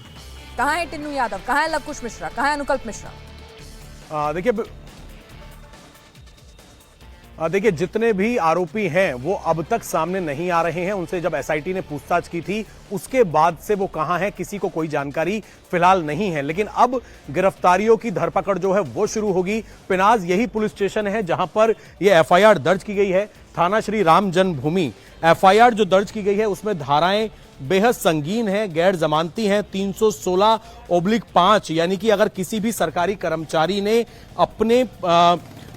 कहाँ है टिन्नू यादव, कहाँ है लवकुश मिश्रा, कहाँ है अनुकल्प मिश्रा? देखिए जितने भी आरोपी हैं वो अब तक सामने नहीं आ रहे हैं। उनसे जब एसआईटी ने पूछताछ की थी उसके बाद से वो कहां हैं किसी को कोई जानकारी फिलहाल नहीं है। लेकिन अब गिरफ्तारियों की धरपकड़ जो है वो शुरू होगी। पिनाज यही पुलिस स्टेशन है जहां पर यह एफआईआर दर्ज की गई है। थाना श्री राम जन्मभूमि एफआईआर जो दर्ज की गई है उसमें धाराएं बेहद संगीन है, गैर जमानती हैं। 316/5 यानी कि अगर किसी भी सरकारी कर्मचारी ने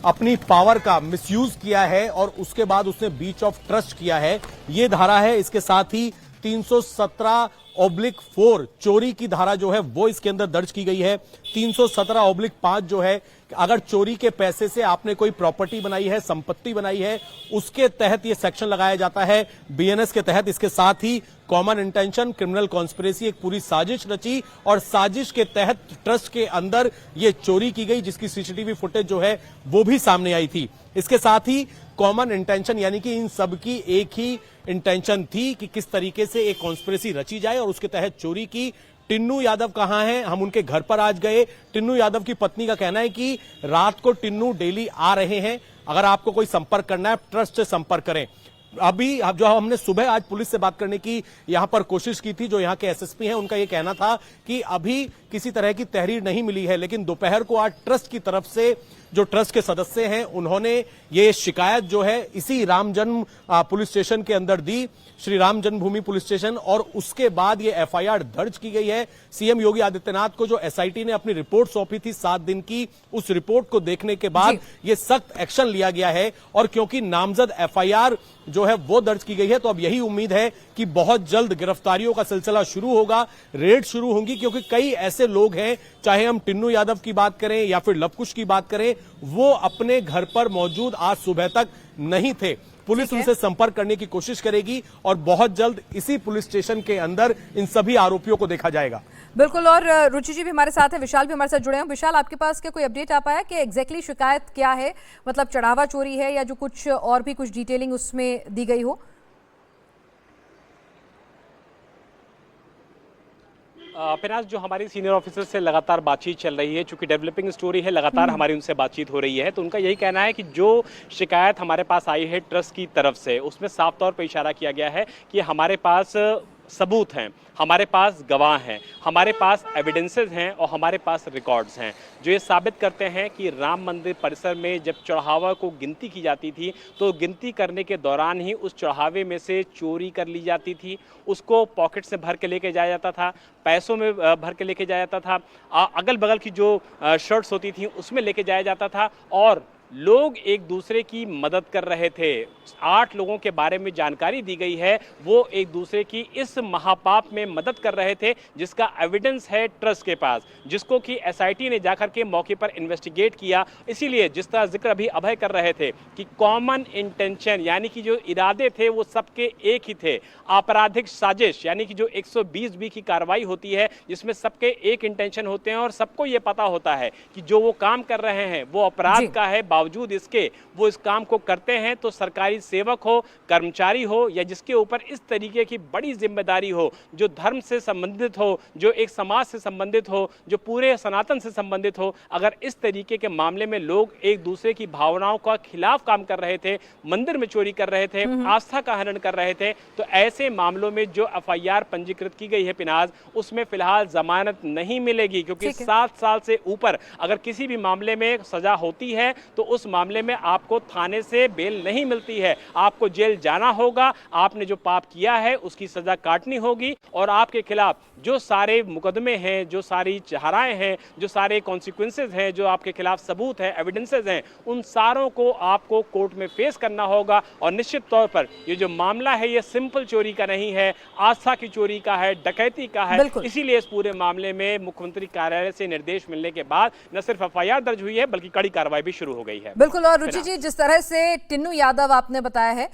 अपनी पावर का मिसयूज किया है और उसके बाद उसने ब्रीच ऑफ ट्रस्ट किया है, ये धारा है। इसके साथ ही 317/4 चोरी की धारा जो है वो इसके अंदर दर्ज की गई है। 317/5 जो है, अगर चोरी के पैसे से आपने कोई प्रॉपर्टी बनाई है, संपत्ति बनाई है, उसके तहत ये सेक्शन लगाया जाता है बीएनएस के तहत। इसके साथ ही कॉमन इंटेंशन, क्रिमिनल कॉन्स्पिरेसी, एक पूरी साजिश रची और साजिश के तहत ट्रस्ट के अंदर ये चोरी की गई, जिसकी सीसीटीवी फुटेज जो है वो भी सामने आई थी। इसके साथ ही कॉमन इंटेंशन यानी कि इन सब की एक ही इंटेंशन थी कि किस तरीके से एक कॉन्स्पिरेसी रची जाए और उसके तहत चोरी की। टिन्नू यादव कहां हैं? हम उनके घर पर आज गए। टिन्नू यादव की पत्नी का कहना है कि रात को टिन्नू डेली आ रहे हैं। अगर आपको कोई संपर्क करना है, ट्रस्ट से संपर्क करें। अभी जो हमने सुबह आज पुलिस से बात करने की यहां पर कोशिश की थी, जो यहां के एसएसपी हैं, उनका यह कहना था कि अभी किसी तरह की तहरीर नहीं मिली है, लेकिन दोपहर को आज ट्रस्ट की तरफ से जो ट्रस्ट के सदस्य हैं उन्होंने ये शिकायत जो है इसी राम जन्म पुलिस स्टेशन के अंदर दी, श्री राम जन्मभूमि पुलिस स्टेशन, और उसके बाद ये एफआईआर दर्ज की गई है। सीएम योगी आदित्यनाथ को जो एसआईटी ने अपनी रिपोर्ट सौंपी थी 7 दिन की, उस रिपोर्ट को देखने के बाद ये सख्त एक्शन लिया गया है। और क्योंकि नामजद एफआईआर जो है वो दर्ज की गई है, तो अब यही उम्मीद है कि बहुत जल्द गिरफ्तारियों का सिलसिला शुरू होगा, रेड शुरू होंगी, क्योंकि कई ऐसे लोग हैं, चाहे हम टिन्नू यादव की बात करें या फिर लवकुश की बात करें, वो अपने घर पर मौजूद आज सुबह तक नहीं थे। पुलिस उनसे संपर्क करने की कोशिश करेगी और बहुत जल्द इसी पुलिस स्टेशन के अंदर इन सभी आरोपियों को देखा जाएगा। बिल्कुल। और रुचि जी भी हमारे साथ है, विशाल भी हमारे साथ जुड़े हैं। विशाल, आपके पास क्या कोई अपडेट आ पाया कि एग्जैक्टली शिकायत क्या है? मतलब चढ़ावा चोरी है या जो कुछ और भी कुछ डिटेलिंग उसमें दी गई हो? पिनाज, जो हमारी सीनियर ऑफिसर से लगातार बातचीत चल रही है, चूंकि डेवलपिंग स्टोरी है, लगातार हमारी उनसे बातचीत हो रही है, तो उनका यही कहना है कि जो शिकायत हमारे पास आई है ट्रस्ट की तरफ से, उसमें साफ तौर पर इशारा किया गया है कि हमारे पास सबूत हैं, हमारे पास गवाह हैं, हमारे पास एविडेंसेस हैं और हमारे पास रिकॉर्ड्स हैं, जो ये साबित करते हैं कि राम मंदिर परिसर में जब चढ़ावा को गिनती की जाती थी, तो गिनती करने के दौरान ही उस चढ़ावे में से चोरी कर ली जाती थी, उसको पॉकेट से भर के लेके जाया जाता था, पैसों में भर के लेके जाया जाता था, अगल बगल की जो शर्ट्स होती थी उसमें लेके जाया जाता था, और लोग एक दूसरे की मदद कर रहे थे। 8 लोगों के बारे में जानकारी दी गई है, वो एक दूसरे की इस महापाप में मदद कर रहे थे, जिसका एविडेंस है ट्रस्ट के पास, जिसको कि एसआईटी ने जाकर के मौके पर इन्वेस्टिगेट किया। इसीलिए जिस तरह जिक्र अभी अभय कर रहे थे कि कॉमन इंटेंशन यानी कि जो इरादे थे वो सबके एक ही थे। आपराधिक साजिश यानी कि जो 120B की कार्रवाई होती है, जिसमें सबके एक इंटेंशन होते हैं और सबको ये पता होता है कि जो वो काम कर रहे हैं वो अपराध का है, बावजूद इसके वो इस काम को करते हैं। तो सरकारी सेवक हो, कर्मचारी हो, या जिसके ऊपर इस तरीके की बड़ी जिम्मेदारी हो, जो धर्म से संबंधित हो, जो एक समाज से संबंधित हो, जो पूरे सनातन से संबंधित हो, अगर इस तरीके के मामले में लोग एक दूसरे की भावनाओं का खिलाफ काम कर रहे थे, मंदिर में चोरी कर रहे थे, आस्था का हनन कर रहे थे, तो ऐसे मामलों में जो एफआईआर पंजीकृत की गई है पिनाज, उसमें फिलहाल जमानत नहीं मिलेगी, क्योंकि 7 साल से ऊपर अगर किसी भी मामले में सजा होती है तो उस मामले में आपको थाने से बेल नहीं मिलती है, आपको जेल जाना होगा, आपने जो पाप किया है उसकी सजा काटनी होगी, और आपके खिलाफ जो सारे मुकदमे हैं, जो सारी धाराएं हैं, जो सारे कॉन्सिक्वेंसेज हैं, जो आपके खिलाफ सबूत है, एविडेंसेज हैं, उन सारों को आपको कोर्ट में फेस करना होगा। और निश्चित तौर पर ये जो मामला है ये सिंपल चोरी का नहीं है, आस्था की चोरी का है, डकैती का है। इसीलिए इस पूरे मामले में मुख्यमंत्री कार्यालय से निर्देश मिलने के बाद न सिर्फ एफआईआर दर्ज हुई है बल्कि कड़ी कार्रवाई भी शुरू हो गई है। बिल्कुल। और रुचि जी, जिस तरह से टिन्नू यादव आपने बताया है,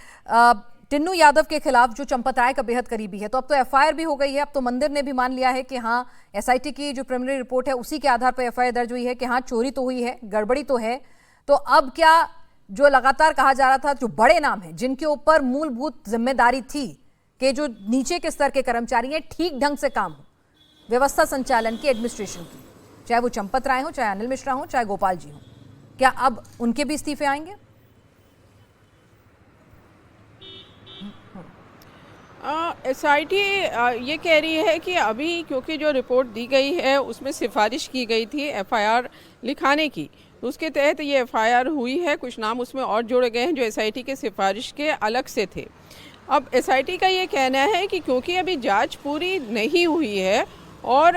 टिन्नू यादव के खिलाफ जो चंपत राय का बेहद करीबी है, तो अब तो एफआईआर भी हो गई है, अब तो मंदिर ने भी मान लिया है कि हाँ, एसआईटी की जो प्रिलिमिनरी रिपोर्ट है उसी के आधार पर एफआईआर दर्ज हुई है कि हाँ चोरी तो हुई है, गड़बड़ी तो है। तो अब क्या, जो लगातार कहा जा रहा था, जो बड़े नाम है जिनके ऊपर मूलभूत जिम्मेदारी थी कि जो नीचे के स्तर के कर्मचारी हैं ठीक ढंग से काम हो, व्यवस्था संचालन की, एडमिनिस्ट्रेशन की, चाहे वो चंपत राय हो, चाहे अनिल मिश्रा हो, चाहे गोपाल जी हो, क्या अब उनके भी इस्तीफे आएंगे? एसआईटी ये कह रही है कि अभी क्योंकि जो रिपोर्ट दी गई है उसमें सिफारिश की गई थी एफआईआर लिखाने की, तो उसके तहत ये एफआईआर हुई है। कुछ नाम उसमें और जोड़े गए हैं जो एसआईटी के सिफारिश के अलग से थे। अब एसआईटी का ये कहना है कि क्योंकि अभी जांच पूरी नहीं हुई है और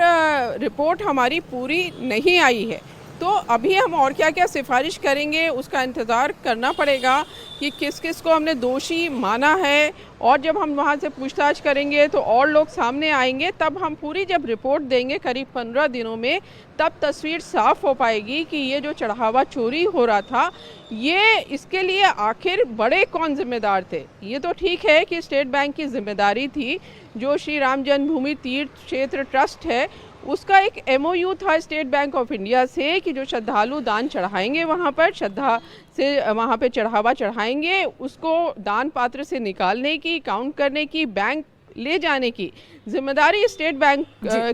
रिपोर्ट हमारी पूरी नहीं आई है, तो अभी हम और क्या क्या सिफारिश करेंगे उसका इंतज़ार करना पड़ेगा कि किस किस को हमने दोषी माना है। और जब हम वहाँ से पूछताछ करेंगे तो और लोग सामने आएंगे, तब हम पूरी जब रिपोर्ट देंगे करीब 15 दिनों में, तब तस्वीर साफ हो पाएगी कि ये जो चढ़ावा चोरी हो रहा था, ये इसके लिए आखिर बड़े कौन जिम्मेदार थे। ये तो ठीक है कि स्टेट बैंक की जिम्मेदारी थी, जो श्री राम जन्मभूमि तीर्थ क्षेत्र ट्रस्ट है उसका एक MOU था स्टेट बैंक ऑफ इंडिया से कि जो श्रद्धालु दान चढ़ाएंगे वहाँ पर, श्रद्धा से वहाँ पे चढ़ावा चढ़ाएंगे, उसको दान पात्र से निकालने की, काउंट करने की, बैंक ले जाने की जिम्मेदारी स्टेट बैंक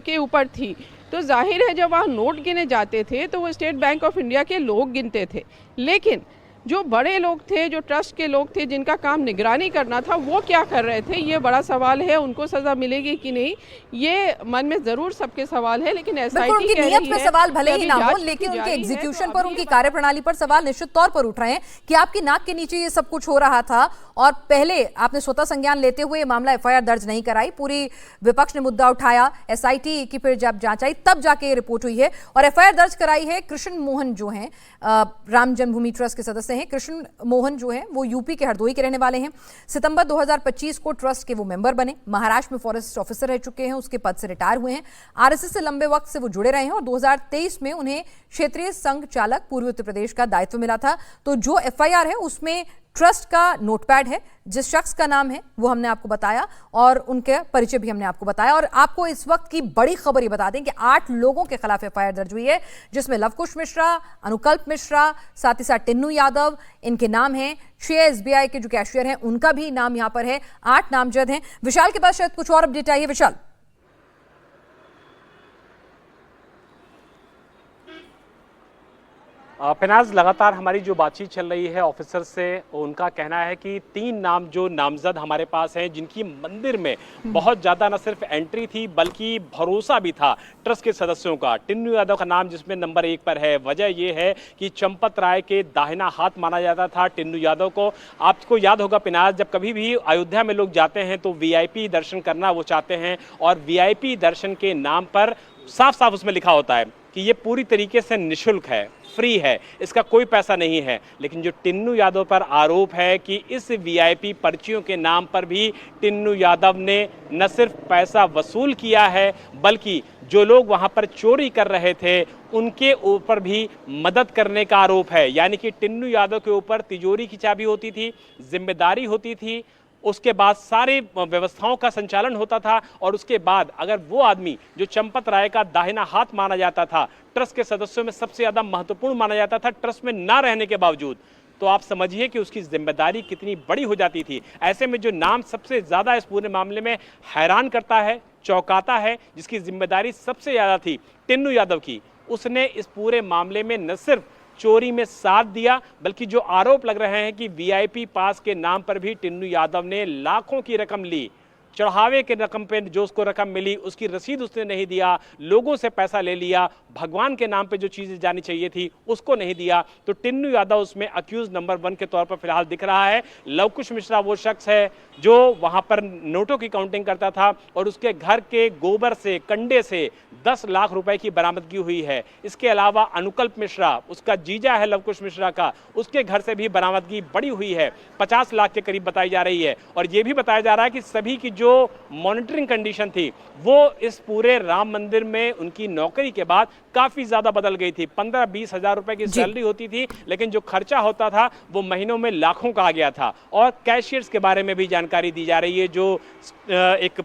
के ऊपर थी। तो जाहिर है जब वहाँ नोट गिने जाते थे तो वो स्टेट बैंक ऑफ इंडिया के लोग गिनते थे, लेकिन जो बड़े लोग थे, जो ट्रस्ट के लोग थे, जिनका काम निगरानी करना था, वो क्या कर रहे थे, ये बड़ा सवाल है। उनको सज़ा मिलेगी कि नहीं, ये मन में ज़रूर सबके सवाल है, लेकिन एसआईटी उनकी नियत पे सवाल भले ही ना हो, लेकिन उनके एग्जीक्यूशन पर, उनकी कार्यप्रणाली पर सवाल निश्चित तौर पर उठ रहे हैं कि आपकी नाक के नीचे ये सब कुछ हो रहा था और पहले आपने स्वतः संज्ञान लेते हुए मामला FIR दर्ज नहीं कराई, पूरी विपक्ष ने मुद्दा उठाया, SIT की फिर जब जांच आई तब जाके ये रिपोर्ट हुई है और FIR दर्ज कराई है कृष्ण मोहन जो हैं, राम जन्मभूमि ट्रस्ट के सदस्य हैं। कृष्ण मोहन जो हैं वो यूपी के हरदोई के रहने वाले हैं। सितंबर 2025 को ट्रस्ट के वो मेंबर बने, महाराष्ट्र में फॉरेस्ट ऑफिसर रह चुके हैं, उसके पद से रिटायर हुए हैं, RSS से लंबे वक्त से वो जुड़े रहे हैं और 2023 में उन्हें क्षेत्रीय संघ चालक पूर्वी उत्तर प्रदेश का दायित्व मिला था। तो जो FIR है उसमें ट्रस्ट का नोटपैड है, जिस शख्स का नाम है वो हमने आपको बताया और उनके परिचय भी हमने आपको बताया। और आपको इस वक्त की बड़ी खबर ये बता दें कि 8 लोगों के खिलाफ FIR दर्ज हुई है, जिसमें लवकुश मिश्रा, अनुकल्प मिश्रा, साथ ही साथ टिन्नू यादव, इनके नाम हैं। 6 SBI के जो कैशियर हैं उनका भी नाम यहाँ पर है। 8 नामजद हैं। विशाल के पास शायद कुछ और अपडेट आई है। विशाल, पिनाज, लगातार हमारी जो बातचीत चल रही है ऑफिसर से, उनका कहना है कि 3 नाम जो नामजद हमारे पास हैं, जिनकी मंदिर में बहुत ज़्यादा न सिर्फ एंट्री थी बल्कि भरोसा भी था ट्रस्ट के सदस्यों का। टिन्नू यादव का नाम जिसमें नंबर 1 पर है। वजह यह है कि चंपत राय के दाहिना हाथ माना जाता था टिन्नू यादव को। आपको याद होगा पिनाज, जब कभी भी अयोध्या में लोग जाते हैं तो VIP दर्शन करना वो चाहते हैं और VIP दर्शन के नाम पर साफ साफ उसमें लिखा होता है कि ये पूरी तरीके से निःशुल्क है, फ्री है, इसका कोई पैसा नहीं है। लेकिन जो टिन्नू यादव पर आरोप है कि इस VIP पर्चियों के नाम पर भी टिन्नू यादव ने न सिर्फ पैसा वसूल किया है बल्कि जो लोग वहां पर चोरी कर रहे थे उनके ऊपर भी मदद करने का आरोप है। यानी कि टिन्नू यादव के ऊपर तिजोरी की चाबी होती थी, जिम्मेदारी होती थी, उसके बाद सारे व्यवस्थाओं का संचालन होता था और उसके बाद अगर वो आदमी जो चंपत राय का दाहिना हाथ माना जाता था, ट्रस्ट के सदस्यों में सबसे ज़्यादा महत्वपूर्ण माना जाता था ट्रस्ट में ना रहने के बावजूद, तो आप समझिए कि उसकी जिम्मेदारी कितनी बड़ी हो जाती थी। ऐसे में जो नाम सबसे ज़्यादा इस पूरे मामले में हैरान करता है, चौंकाता है, जिसकी जिम्मेदारी सबसे ज़्यादा थी टिन्नू यादव की, उसने इस पूरे मामले में न सिर्फ चोरी में साथ दिया बल्कि जो आरोप लग रहे हैं कि VIP पास के नाम पर भी टिन्नू यादव ने लाखों की रकम ली, चढ़ावे के रकम पे जो उसको रकम मिली उसकी रसीद उसने नहीं दिया, लोगों से पैसा ले लिया, भगवान के नाम पे जो चीज़ें जानी चाहिए थी उसको नहीं दिया। तो टिन्नू यादव उसमें अक्यूज नंबर 1 के तौर पर फिलहाल दिख रहा है। लवकुश मिश्रा वो शख्स है जो वहां पर नोटों की काउंटिंग करता था और उसके घर के गोबर से, कंडे से 10 लाख रुपए की बरामदगी हुई है। इसके अलावा अनुकल्प मिश्रा, उसका जीजा है लवकुश मिश्रा का, उसके घर से भी बरामदगी बड़ी हुई है, 50 लाख के करीब बताई जा रही है। और ये भी बताया जा रहा है कि सभी की जो मॉनिटरिंग कंडीशन थी वो इस पूरे राम मंदिर में उनकी नौकरी के बाद काफी ज्यादा बदल गई थी। 15-20 हजार रुपए की सैलरी होती थी, लेकिन जो खर्चा होता था वो महीनों में लाखों का आ गया था। और कैशियर्स के बारे में भी जानकारी दी जा रही है, जो एक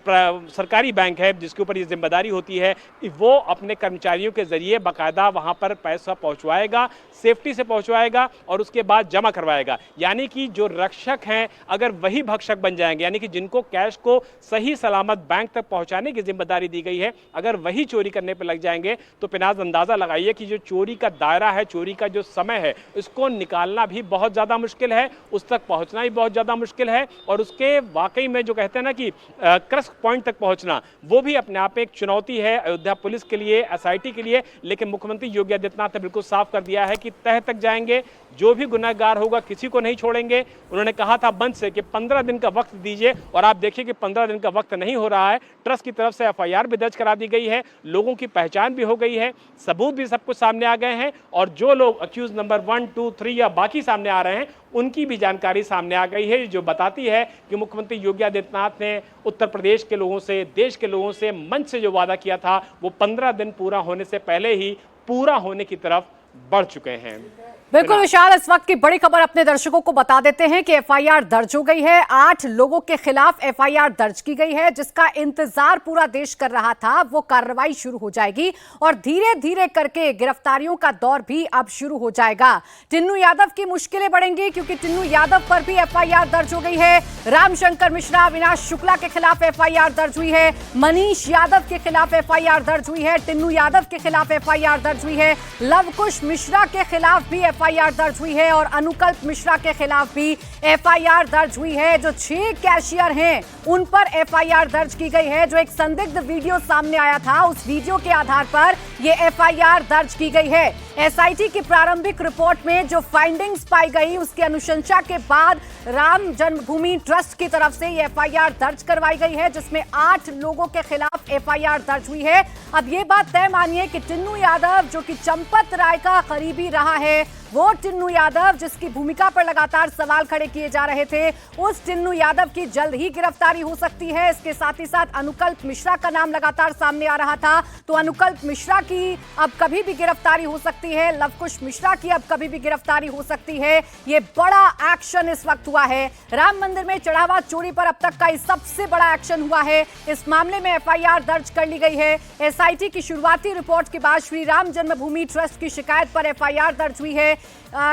सरकारी बैंक है जिसके ऊपर ये जिम्मेदारी होती है कि वो अपने कर्मचारियों के जरिए बाकायदा वहां पर पैसा पहुंचवाएगा, सेफ्टी से पहुंचवाएगा और उसके बाद जमा करवाएगा। यानी कि जो रक्षक हैं अगर वही भक्षक बन जाएंगे, यानी कि जिनको कैश को सही सलामत बैंक तक पहुंचाने की जिम्मेदारी दी गई है। अगर वही चोरी करने पर लग जाएंगे तो पिनाज अंदाजा लगाइए कि जो चोरी का दायरा है, चोरी का जो समय है, इसको निकालना भी बहुत ज़्यादा मुश्किल है, उस तक पहुंचना भी बहुत ज़्यादा मुश्किल है। और उसके वाकई में जो कहते हैं ना कि क्रस्ट पॉइंट तक पहुंचना, वो भी अपने आप में एक चुनौती है अयोध्या पुलिस के लिए, एसआईटी के लिए। लेकिन मुख्यमंत्री योगी आदित्यनाथ ने बिल्कुल साफ कर दिया है कि तह तक जाएंगे, जो भी गुनहगार होगा किसी को नहीं छोड़ेंगे। उन्होंने कहा था मंच से कि 15 दिन का वक्त दीजिए, और आप देखिए कि 15 दिन का वक्त नहीं हो रहा है। ट्रस्ट की तरफ से एफआईआर भी दर्ज करा दी गई है, लोगों की पहचान भी हो गई है, सबूत भी सब कुछ सामने आ गए हैं, और जो लोग अक्यूज नंबर 1, 2, 3 या बाकी सामने आ रहे हैं उनकी भी जानकारी सामने आ गई है, जो बताती है कि मुख्यमंत्री योगी आदित्यनाथ ने उत्तर प्रदेश के लोगों से, देश के लोगों से मंच से जो वादा किया था वो 15 दिन पूरा होने से पहले ही पूरा होने की तरफ बढ़ चुके हैं। बिल्कुल विशाल, इस वक्त की बड़ी खबर अपने दर्शकों को बता देते हैं कि एफआईआर दर्ज हो गई है। 8 लोगों के खिलाफ एफआईआर दर्ज की गई है, जिसका इंतजार पूरा देश कर रहा था। वो कार्रवाई शुरू हो जाएगी और धीरे धीरे करके गिरफ्तारियों का दौर भी अब शुरू हो जाएगा। टिन्नू यादव की मुश्किलें बढ़ेंगी क्योंकि टिन्नू यादव पर भी एफआईआर दर्ज हो गई है। रामशंकर मिश्रा, अविनाश शुक्ला के खिलाफ एफआईआर दर्ज हुई है। मनीष यादव के खिलाफ एफआईआर दर्ज हुई है। टिन्नू यादव के खिलाफ एफआईआर दर्ज हुई है। लवकुश मिश्रा के खिलाफ भी एफआईआर दर्ज हुई है और अनुकल्प मिश्रा के खिलाफ भी एफआईआर दर्ज हुई है। जो 6 कैशियर हैं उन पर एफआईआर दर्ज की गई है। जो एक संदिग्ध वीडियो सामने आया था, उस वीडियो के आधार पर यह एफआईआर दर्ज की गई है। एसआईटी की प्रारंभिक रिपोर्ट में जो फाइंडिंग्स पाई गई, उसकी अनुशंसा के बाद राम जन्मभूमि ट्रस्ट की तरफ से यह एफआईआर दर्ज करवाई गई है, जिसमें 8 लोगों के खिलाफ एफआईआर दर्ज हुई है। अब यह बात तय मानिए कि टिन्नू यादव, जो कि चंपत राय का करीबी रहा है, वो टिन्नू यादव जिसकी भूमिका पर लगातार सवाल खड़े किए जा रहे थे, उस टिन्नू यादव की जल्द ही गिरफ्तारी हो सकती है। इसके साथ ही साथ अनुकल्प मिश्रा का नाम लगातार सामने आ रहा था, तो अनुकल्प मिश्रा की अब कभी भी गिरफ्तारी हो सकती है। लवकुश मिश्रा की अब कभी भी गिरफ्तारी हो सकती है। ये बड़ा एक्शन इस वक्त हुआ है। राम मंदिर में चढ़ावा चोरी पर अब तक का ये सबसे बड़ा एक्शन हुआ है। इस मामले में एफआईआर दर्ज कर ली गई है। एसआईटी की शुरुआती रिपोर्ट के बाद श्री राम जन्मभूमि ट्रस्ट की शिकायत पर एफआईआर दर्ज हुई है।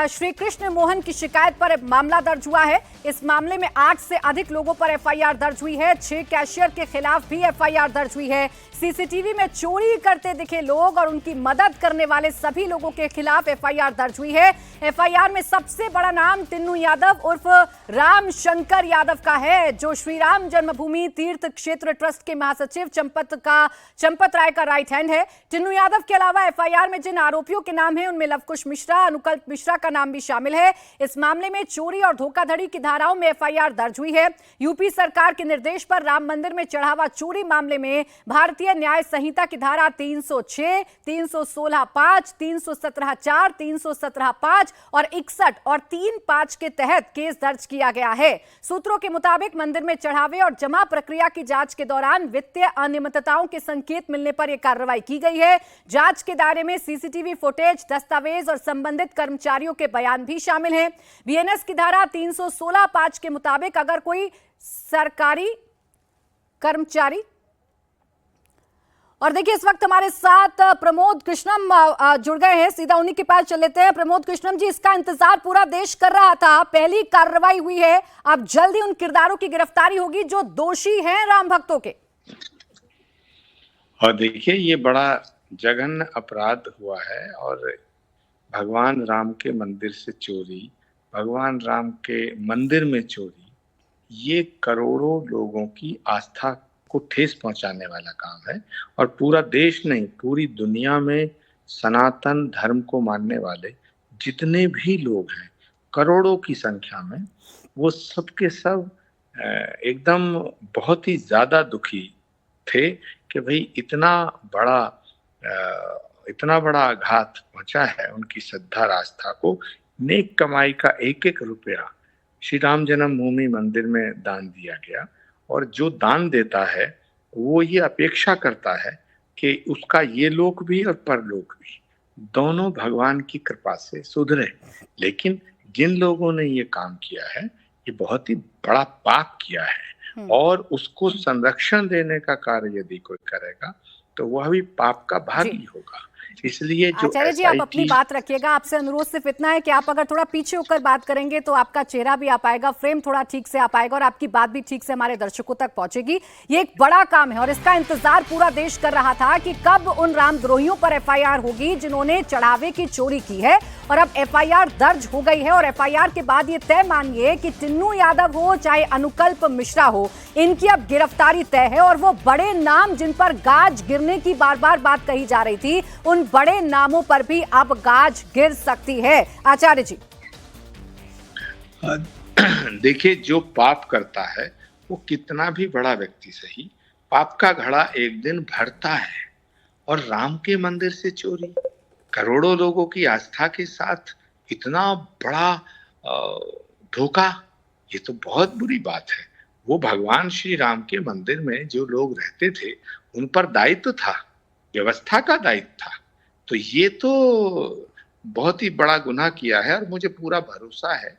श्री कृष्ण मोहन की शिकायत पर मामला दर्ज हुआ है। इस मामले में 8 से अधिक लोगों पर एफआईआर दर्ज हुई है। 6 कैशियर के खिलाफ भी एफआईआर दर्ज हुई है। सीसीटीवी में चोरी करते दिखे लोग और उनकी मदद करने वाले सभी लोगों के खिलाफ एफआईआर दर्ज हुई है। एफआईआर में सबसे बड़ा नाम टिन्नू यादव उर्फ राम शंकर यादव का है, जो श्री राम जन्मभूमि तीर्थ क्षेत्र ट्रस्ट के महासचिव चंपत राय का राइट हैंड है। टिन्नू यादव के अलावा एफआईआर में जिन आरोपियों के नाम है उनमें लवकुश मिश्रा, अनुकल्प मिश्रा का नाम भी शामिल है। इस मामले में चोरी और धोखाधड़ी की धाराओं में एफआईआर दर्ज हुई है। यूपी सरकार के निर्देश पर राम मंदिर में चढ़ावा चोरी मामले में भारतीय न्याय संहिता की धारा 306, 316(5), 317(4), 317(5) और 61 और 3(5) के तहत केस दर्ज किया गया है। सूत्रों के मुताबिक मंदिर में चढ़ावे और जमा प्रक्रिया की जांच के दौरान वित्तीय अनियमितताओं के संकेत मिलने पर यह कार्रवाई की गई है। जांच के दायरे में सीसीटीवी फुटेज, दस्तावेज और संबंधित कर्मचारियों के बयान भी शामिल हैं। बीएनएस की धारा 316(5) के मुताबिक अगर कोई सरकारी कर्मचारी, और देखिए इस वक्त हमारे साथ प्रमोद कृष्णम जुड़ गए हैं, सीधा उन्हीं के पास चल लेते हैं। प्रमोद कृष्णम जी, इसका इंतजार पूरा देश कर रहा था, पहली कार्रवाई हुई है, अब जल्दी उन किरदारों की गिरफ्तारी होगी जो दोषी हैं राम भक्तों के। और देखिए ये बड़ा जघन्य अपराध हुआ है और भगवान राम के मंदिर से चोरी, भगवान राम के मंदिर में चोरी, ये करोड़ों लोगों की आस्था को ठेस पहुंचाने वाला काम है। और पूरा देश नहीं, पूरी दुनिया में सनातन धर्म को मानने वाले जितने भी लोग हैं, करोड़ों की संख्या में, वो सब के सब एकदम बहुत ही ज्यादा दुखी थे कि भाई इतना बड़ा आघात पहुंचा है उनकी श्रद्धा और आस्था को। नेक कमाई का एक एक रुपया श्री राम जन्मभूमि मंदिर में दान दिया गया, और जो दान देता है वो ये अपेक्षा करता है कि उसका ये लोक भी और परलोक भी दोनों भगवान की कृपा से सुधरे। लेकिन जिन लोगों ने ये काम किया है, ये बहुत ही बड़ा पाप किया है, और उसको संरक्षण देने का कार्य यदि कोई करेगा तो वह भी पाप का भागी होगा। इसलिए जो आचार्य जी, आप अपनी बात रखिएगा। आपसे अनुरोध सिर्फ इतना है कि आप अगर थोड़ा पीछे होकर बात करेंगे तो आपका चेहरा भी आ पाएगा, फ्रेम थोड़ा ठीक से आ पाएगा और आपकी बात भी ठीक से हमारे दर्शकों तक पहुंचेगी। ये एक बड़ा काम है और इसका इंतजार पूरा देश कर रहा था कि कब उन रामद्रोहियों पर एफआईआर होगी जिन्होंने चढ़ावे की चोरी की है। और अब एफआईआर दर्ज हो गई है और एफआईआर के बाद ये तय मानिए कि टिन्नू यादव हो चाहे अनुकल्प मिश्रा हो, इनकी अब गिरफ्तारी तय है। और वो बड़े नाम जिन पर गाज गिरने की बार बार बात कही जा रही थी, उन बड़े नामों पर भी अब गाज गिर सकती है। आचार्य जी, देखिए, जो पाप करता है वो कितना भी बड़ा व्यक्ति सही, पाप का घड़ा एक दिन भरता है। और राम के मंदिर से चोरी, करोड़ों लोगों की आस्था के साथ इतना बड़ा धोखा, ये तो बहुत बुरी बात है। वो भगवान श्री राम के मंदिर में जो लोग रहते थे उन पर दायित्व था, व्यवस्था का दायित्व था। तो ये तो बहुत ही बड़ा गुनाह किया है। और मुझे पूरा भरोसा है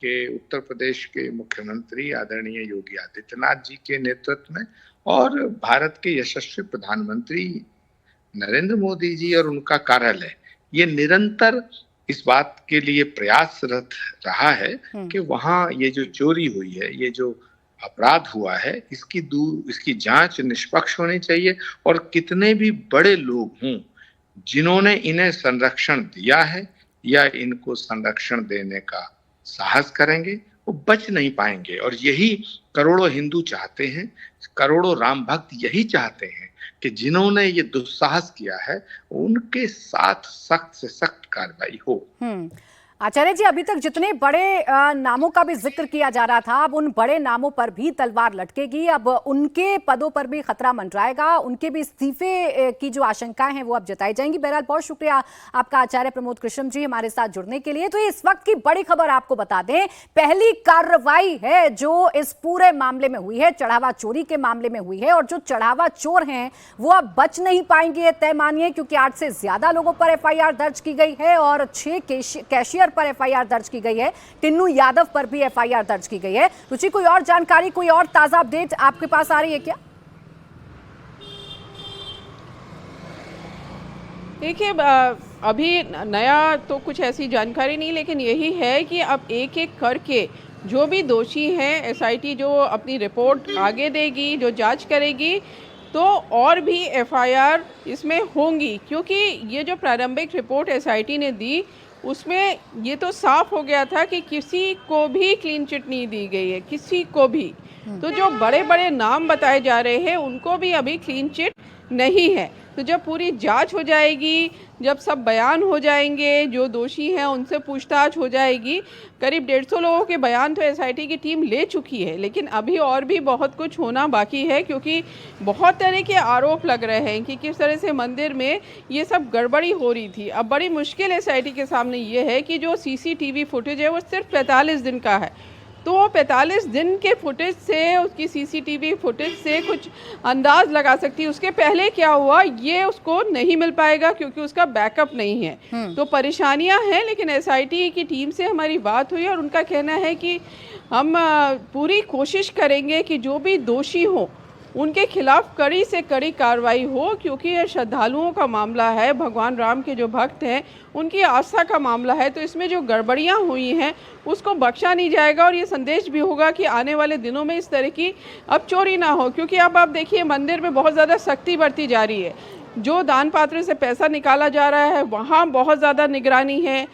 कि उत्तर प्रदेश के मुख्यमंत्री आदरणीय योगी आदित्यनाथ जी के नेतृत्व में और भारत के यशस्वी प्रधानमंत्री नरेंद्र मोदी जी और उनका कार्यालय ये निरंतर इस बात के लिए प्रयासरत रहा है कि वहां ये जो चोरी हुई है, ये जो अपराध हुआ है, इसकी जांच निष्पक्ष होनी चाहिए। और कितने भी बड़े लोग हों जिन्होंने इन्हें संरक्षण दिया है या इनको संरक्षण देने का साहस करेंगे, वो बच नहीं पाएंगे। और यही करोड़ों हिंदू चाहते हैं, करोड़ों राम भक्त यही चाहते हैं कि जिन्होंने ये दुस्साहस किया है उनके साथ सख्त से सख्त कार्रवाई हो। आचार्य जी, अभी तक जितने बड़े नामों का भी जिक्र किया जा रहा था, अब उन बड़े नामों पर भी तलवार लटकेगी। अब उनके पदों पर भी खतरा मंडराएगा, उनके भी इस्तीफे की जो आशंकाएं हैं वो अब जताई जाएंगी। बहरहाल बहुत शुक्रिया आपका आचार्य प्रमोद कृष्णम जी हमारे साथ जुड़ने के लिए। तो ये इस वक्त की बड़ी खबर आपको बता दें, पहली कार्रवाई है जो इस पूरे मामले में हुई है, चढ़ावा चोरी के मामले में हुई है। और जो चढ़ावा चोर हैं वो अब बच नहीं पाएंगे, तय मानिए, क्योंकि 8 से ज्यादा लोगों पर एफआईआर दर्ज की गई है और 6 कैशियर पर एफआईआर दर्ज की गई है। टिन्नू यादव पर भी एफआईआर दर्ज की गई है। रुचि, कोई और जानकारी, कोई और ताजा अपडेट आपके पास आ रही है क्या? देखिए, अभी नया तो कुछ ऐसी जानकारी नहीं, लेकिन यही है कि अब एक एक करके जो भी दोषी हैं, एसआईटी जो अपनी रिपोर्ट आगे देगी, जो जांच करेगी, तो और भी एफआईआर इसमें होंगी। क्योंकि ये जो प्रारंभिक रिपोर्ट एसआईटी ने दी उसमें ये तो साफ हो गया था कि किसी को भी क्लीन चिट नहीं दी गई है, किसी को भी। तो जो बड़े बड़े नाम बताए जा रहे हैं उनको भी अभी क्लीन चिट नहीं है। तो जब पूरी जांच हो जाएगी, जब सब बयान हो जाएंगे, जो दोषी हैं उनसे पूछताछ हो जाएगी, करीब 150 लोगों के बयान तो एसआईटी की टीम ले चुकी है। लेकिन अभी और भी बहुत कुछ होना बाकी है, क्योंकि बहुत तरह के आरोप लग रहे हैं कि किस तरह से मंदिर में ये सब गड़बड़ी हो रही थी। अब बड़ी मुश्किल एसआईटी के सामने ये है कि जो सीसीटीवी फुटेज है वो सिर्फ 45 दिन का है। तो 45 दिन के फुटेज से, उसकी सीसीटीवी फुटेज से कुछ अंदाज लगा सकती है उसके पहले क्या हुआ, ये उसको नहीं मिल पाएगा क्योंकि उसका बैकअप नहीं है। तो परेशानियां हैं। लेकिन एसआईटी की टीम से हमारी बात हुई और उनका कहना है कि हम पूरी कोशिश करेंगे कि जो भी दोषी हो उनके खिलाफ कड़ी से कड़ी कार्रवाई हो, क्योंकि ये श्रद्धालुओं का मामला है, भगवान राम के जो भक्त हैं उनकी आस्था का मामला है। तो इसमें जो गड़बड़ियां हुई हैं उसको बख्शा नहीं जाएगा। और ये संदेश भी होगा कि आने वाले दिनों में इस तरह की अब चोरी ना हो। क्योंकि अब आप देखिए, मंदिर में बहुत ज़्यादा सख्ती बरती जा रही है। जो दान पात्र से पैसा निकाला जा रहा है वहाँ बहुत ज़्यादा निगरानी है,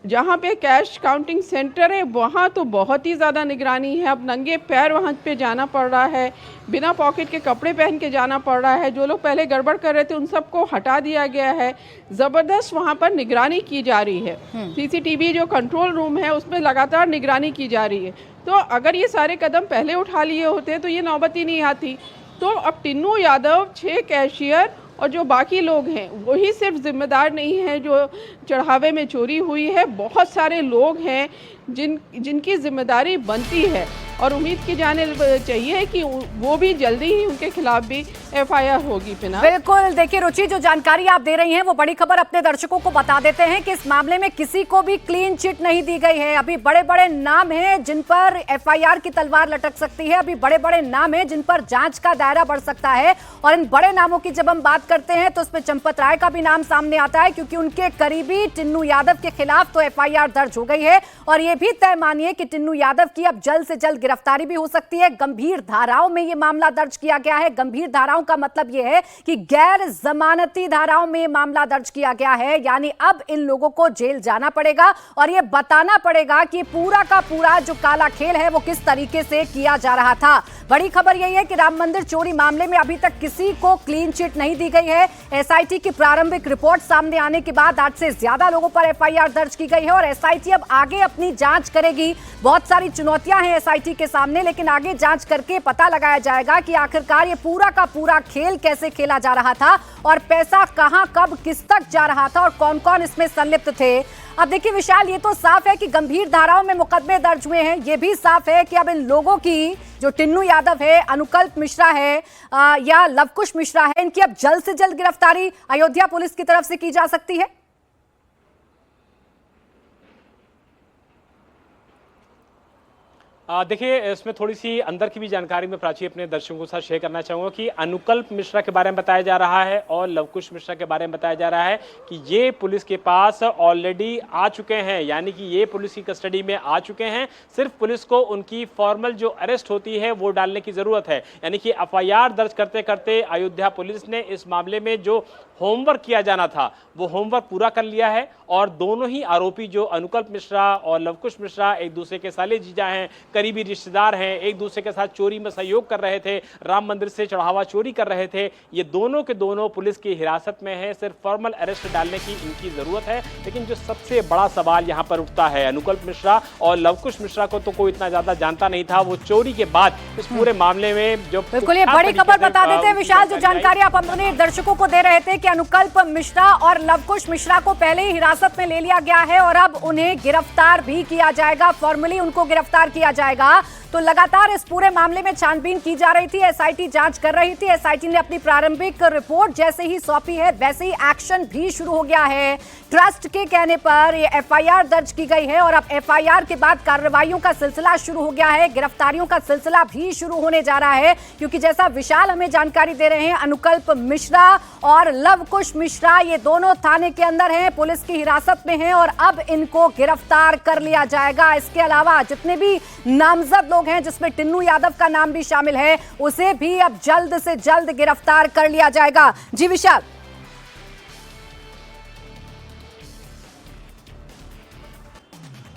जहाँ पे कैश काउंटिंग सेंटर है वहाँ तो बहुत ही ज़्यादा निगरानी है। अब नंगे पैर वहाँ पे जाना पड़ रहा है, बिना पॉकेट के कपड़े पहन के जाना पड़ रहा है। जो लोग पहले गड़बड़ कर रहे थे उन सबको हटा दिया गया है। ज़बरदस्त वहाँ पर निगरानी की जा रही है। सीसीटीवी जो कंट्रोल रूम है उसमें लगातार निगरानी की जा रही है। तो अगर ये सारे कदम पहले उठा लिए होते तो ये नौबत ही नहीं आती। तो अब टिन्नू यादव, 6 कैशियर और जो बाकी लोग हैं वही सिर्फ जिम्मेदार नहीं है जो चढ़ावे में चोरी हुई है। बहुत सारे लोग हैं जिनकी जिम्मेदारी बनती है। और उम्मीद की जाने चाहिए कि वो भी जल्दी ही उनके खिलाफ भी FIR होगी। पिनाज, बिल्कुल। देखिए रुचि, जो जानकारी आप दे रही हैं वो बड़ी खबर अपने दर्शकों को बता देते हैं कि इस मामले में किसी को भी क्लीन चिट नहीं दी गई है। अभी बड़े बड़े नाम हैं जिन पर FIR की तलवार लटक सकती है, अभी बड़े बड़े नाम हैं जिन पर जांच का दायरा बढ़ सकता है। और इन बड़े नामों की जब हम बात करते हैं तो उसमें चंपत राय का भी नाम सामने आता है, क्योंकि उनके करीबी टिन्नू यादव के खिलाफ तो FIR दर्ज हो गई है और ये भी तय मानिए कि टिन्नू यादव की अब जल्द से जल्द गिरफ्तारी भी हो सकती है। गंभीर धाराओं में ये मामला दर्ज किया गया है। गंभीर धाराओं का मतलब ये है कि गैर जमानती धाराओं में मामला दर्ज किया गया है, यानी अब इन लोगों को जेल जाना पड़ेगा और ये बताना पड़ेगा कि पूरा का पूरा जो काला खेल है वो किस तरीके से किया जा रहा था। बड़ी खबर यही है कि राम मंदिर चोरी मामले में अभी तक किसी को क्लीन चिट नहीं दी गई है। SIT की प्रारंभिक रिपोर्ट सामने आने के बाद 8 से ज्यादा लोगों पर FIR दर्ज की गई है और SIT अब आगे अपनी जांच करेगी। बहुत सारी चुनौतियां हैं SIT के सामने, लेकिन आगे जांच करके पता लगाया जाएगा कि आखिरकार ये पूरा का पूरा खेल कैसे खेला जा रहा था और पैसा कहां कब किस तक जा रहा था और कौन कौन इसमें संलिप्त थे। अब देखिए विशाल, ये तो साफ है कि गंभीर धाराओं में मुकदमे दर्ज हुए हैं। ये भी साफ है कि अब इन लोगों की, जो टिन्नू यादव है, अनुकल्प मिश्रा है या लवकुश मिश्रा है, इनकी अब जल्द से जल्द गिरफ्तारी अयोध्या पुलिस की तरफ से की जा सकती है। देखिए, इसमें थोड़ी सी अंदर की भी जानकारी मैं प्राची अपने दर्शकों के साथ शेयर करना चाहूँगा कि अनुकल्प मिश्रा के बारे में बताया जा रहा है और लवकुश मिश्रा के बारे में बताया जा रहा है कि ये पुलिस के पास ऑलरेडी आ चुके हैं, यानी कि ये पुलिस की कस्टडी में आ चुके हैं। सिर्फ पुलिस को उनकी फॉर्मल जो अरेस्ट होती है वो डालने की ज़रूरत है, यानी कि FIR दर्ज करते करते अयोध्या पुलिस ने इस मामले में जो होमवर्क किया जाना था वो होमवर्क पूरा कर लिया है और दोनों ही आरोपी जो अनुकल्प मिश्रा और लवकुश मिश्रा एक दूसरे के साले जीजा हैं, करीबी रिश्तेदार हैं, एक दूसरे के साथ चोरी में सहयोग कर रहे थे, राम मंदिर से चढ़ावा चोरी कर रहे थे, ये दोनों के दोनों पुलिस की हिरासत में है। सिर्फ फॉर्मल अरेस्ट डालने की इनकी जरूरत है। लेकिन जो सबसे बड़ा सवाल यहाँ पर उठता है, अनुकल्प मिश्रा और लवकुश मिश्रा को तो कोई इतना ज्यादा जानता नहीं था, वो चोरी के बाद इस पूरे मामले में जो बिल्कुल ये बड़ी खबर बता देते हैं विशाल, जो जानकारी आप अपने दर्शकों को दे रहे थे कि अनुकल्प मिश्रा और लवकुश मिश्रा को पहले ही हिरासत में ले लिया गया है और अब उन्हें गिरफ्तार भी किया जाएगा, फॉर्मली उनको गिरफ्तार किया जाएगा। तो लगातार इस पूरे मामले में छानबीन की जा रही थी, SIT जांच कर रही थी। SIT ने अपनी प्रारंभिक रिपोर्ट जैसे ही सौंपी है वैसे ही एक्शन भी शुरू हो गया है। ट्रस्ट के कहने पर ये FIR दर्ज की गई है और अब FIR के बाद कार्रवाइयों का सिलसिला शुरू हो गया है, गिरफ्तारियों का सिलसिला भी शुरू होने जा रहा है, क्योंकि जैसा विशाल हमें जानकारी दे रहे हैं, अनुकल्प मिश्रा और लवकुश मिश्रा ये दोनों थाने के अंदर हैं, पुलिस की हिरासत में हैं और अब इनको गिरफ्तार कर लिया जाएगा। इसके अलावा जितने भी नामजद लोग हैं, जिसमें टिन्नू यादव का नाम भी शामिल है, उसे भी अब जल्द से जल्द गिरफ्तार कर लिया जाएगा। जी विशाल।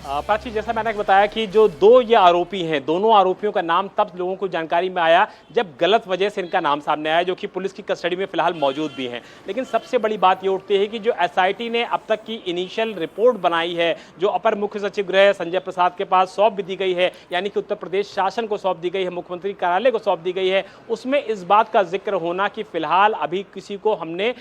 प्राची, जैसा मैंने बताया कि जो दो ये आरोपी हैं, दोनों आरोपियों का नाम तब लोगों को जानकारी में आया जब गलत वजह से इनका नाम सामने आया, जो कि पुलिस की कस्टडी में फिलहाल मौजूद भी हैं। लेकिन सबसे बड़ी बात ये उठती है कि जो SIT ने अब तक की इनिशियल रिपोर्ट बनाई है, जो अपर मुख्य सचिव गृह संजय प्रसाद के पास सौंप भी दी गई है, यानी कि उत्तर प्रदेश शासन को सौंप दी गई है, मुख्यमंत्री कार्यालय को सौंप दी गई है, उसमें इस बात का जिक्र होना कि फिलहाल अभी किसी को हमने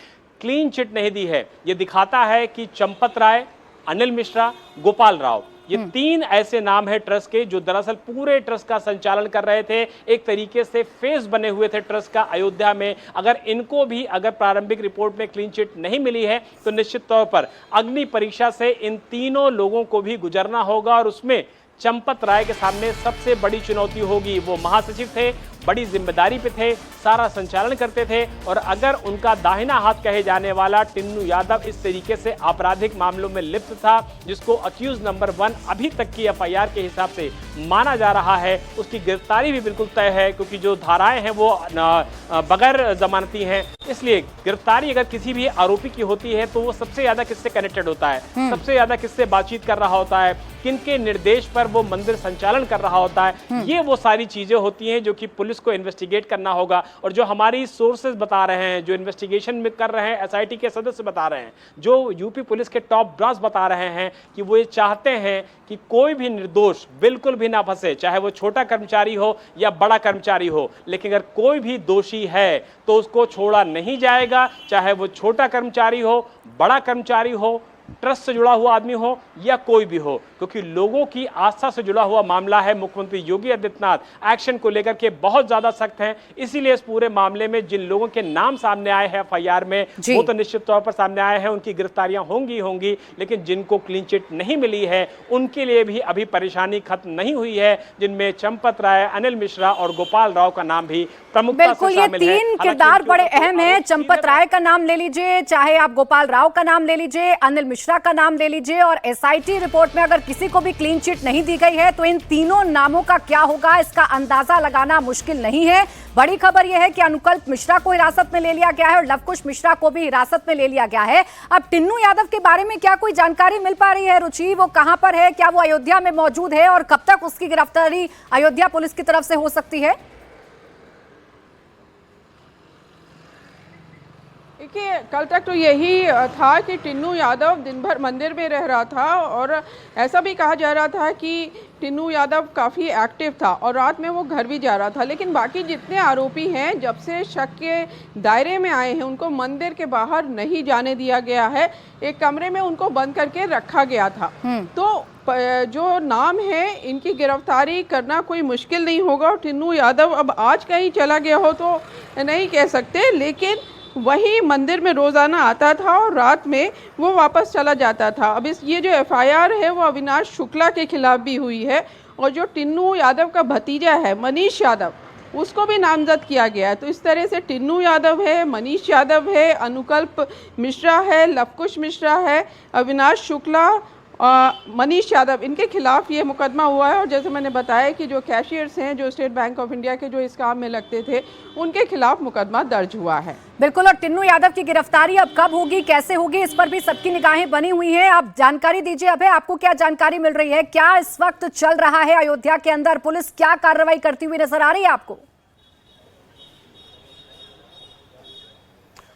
क्लीन चिट नहीं दी है, ये दिखाता है कि चंपत राय, अनिल मिश्रा, गोपाल राव, ये तीन ऐसे नाम हैं ट्रस्ट के जो दरअसल पूरे ट्रस्ट का संचालन कर रहे थे, एक तरीके से फेस बने हुए थे ट्रस्ट का अयोध्या में। अगर इनको भी अगर प्रारंभिक रिपोर्ट में क्लीन चिट नहीं मिली है तो निश्चित तौर पर अग्नि परीक्षा से इन तीनों लोगों को भी गुजरना होगा और उसमें चंपत राय के सामने सबसे बड़ी चुनौती होगी। वो महासचिव थे, बड़ी जिम्मेदारी पे थे, सारा संचालन करते थे और अगर उनका दाहिना हाथ कहे जाने वाला टिन्नू यादव इस तरीके से आपराधिक मामलों में लिप्त था, जिसको अक्यूज नंबर 1 अभी तक की FIR के हिसाब से माना जा रहा है, उसकी गिरफ्तारी भी बिल्कुल तय है, क्योंकि जो धाराएं हैं वो बगैर जमानती हैं। इसलिए गिरफ्तारी अगर किसी भी आरोपी की होती है तो वो सबसे ज्यादा किससे कनेक्टेड होता है, सबसे ज्यादा किससे बातचीत कर रहा होता है, किनके निर्देश पर वो मंदिर संचालन कर रहा होता है। ये वो सारी चीजें होती हैं जो कि पुलिस को इन्वेस्टिगेट करना होगा और जो हमारी सोर्सेज बता रहे हैं, जो इन्वेस्टिगेशन में कर रहे हैं, SIT के सदस्य बता रहे हैं, जो यूपी पुलिस के टॉप ब्रांच बता रहे हैं कि वो ये चाहते हैं कि कोई भी निर्दोष बिल्कुल भी ना फंसे, चाहे वो छोटा कर्मचारी हो या बड़ा कर्मचारी हो, लेकिन अगर कोई भी दोषी है तो उसको छोड़ा नहीं जाएगा, चाहे वो छोटा कर्मचारी हो, बड़ा कर्मचारी हो, ट्रस्ट से जुड़ा हुआ आदमी हो या कोई भी हो, क्योंकि लोगों की आस्था से जुड़ा हुआ मामला है। मुख्यमंत्री योगी आदित्यनाथ एक्शन को लेकर के बहुत ज्यादा सख्त हैं, इसीलिए इस पूरे मामले में जिन लोगों के नाम सामने आए हैं एफआईआर में, वो तो निश्चित तौर पर सामने आए हैं, उनकी गिरफ्तारियां होंगी, लेकिन जिनको क्लीन चिट नहीं मिली है उनके लिए भी अभी परेशानी खत्म नहीं हुई है, जिनमें चंपत राय, अनिल मिश्रा और गोपाल राव का नाम भी प्रमुखता से शामिल है। बिल्कुल, ये तीन किरदार बड़े अहम हैं। चंपत राय का नाम ले लीजिए, चाहे आप गोपाल राव का नाम ले लीजिए, अनिल मिश्रा का नाम ले लीजिए, और एसआईटी रिपोर्ट में अगर किसी को भी क्लीन चिट नहीं दी गई है तो इन तीनों नामों का क्या होगा इसका अंदाजा लगाना मुश्किल नहीं है। बड़ी खबर यह है कि अनुकल्प मिश्रा को हिरासत में ले लिया गया है और लवकुश मिश्रा को भी हिरासत में ले लिया गया है। अब टिन्नू यादव के बारे में क्या कोई जानकारी मिल पा रही है रुचि? वो कहां पर है, क्या वो अयोध्या में मौजूद है और कब तक उसकी गिरफ्तारी अयोध्या पुलिस की तरफ से हो सकती है? देखिए, कल तक तो यही था कि टिन्नू यादव दिन भर मंदिर में रह रहा था और ऐसा भी कहा जा रहा था कि टिन्नू यादव काफ़ी एक्टिव था और रात में वो घर भी जा रहा था। लेकिन बाकी जितने आरोपी हैं, जब से शक के दायरे में आए हैं, उनको मंदिर के बाहर नहीं जाने दिया गया है, एक कमरे में उनको बंद करके रखा गया था। तो जो नाम है, इनकी गिरफ्तारी करना कोई मुश्किल नहीं होगा। और टिन्नू यादव अब आज कहीं चला गया हो तो नहीं कह सकते, लेकिन वही मंदिर में रोज़ाना आता था और रात में वो वापस चला जाता था। अब ये जो एफआईआर है वो अविनाश शुक्ला के खिलाफ भी हुई है और जो टिन्नू यादव का भतीजा है मनीष यादव, उसको भी नामजद किया गया है। तो इस तरह से टिन्नू यादव है, मनीष यादव है, अनुकल्प मिश्रा है, लवकुश मिश्रा है, अविनाश शुक्ला, मनीष यादव, इनके खिलाफ ये मुकदमा हुआ है। और जैसे मैंने बताया कि जो कैशियर्स हैं, जो स्टेट बैंक ऑफ इंडिया के जो इस काम में लगते थे, उनके खिलाफ मुकदमा दर्ज हुआ है। बिल्कुल, और टिन्नू यादव की गिरफ्तारी अब कब होगी, कैसे होगी, इस पर भी सबकी निगाहें बनी हुई हैं। आप जानकारी दीजिए अभय, आपको क्या जानकारी मिल रही है? क्या इस वक्त चल रहा है अयोध्या के अंदर? पुलिस क्या कार्रवाई करती हुई नजर आ रही है आपको?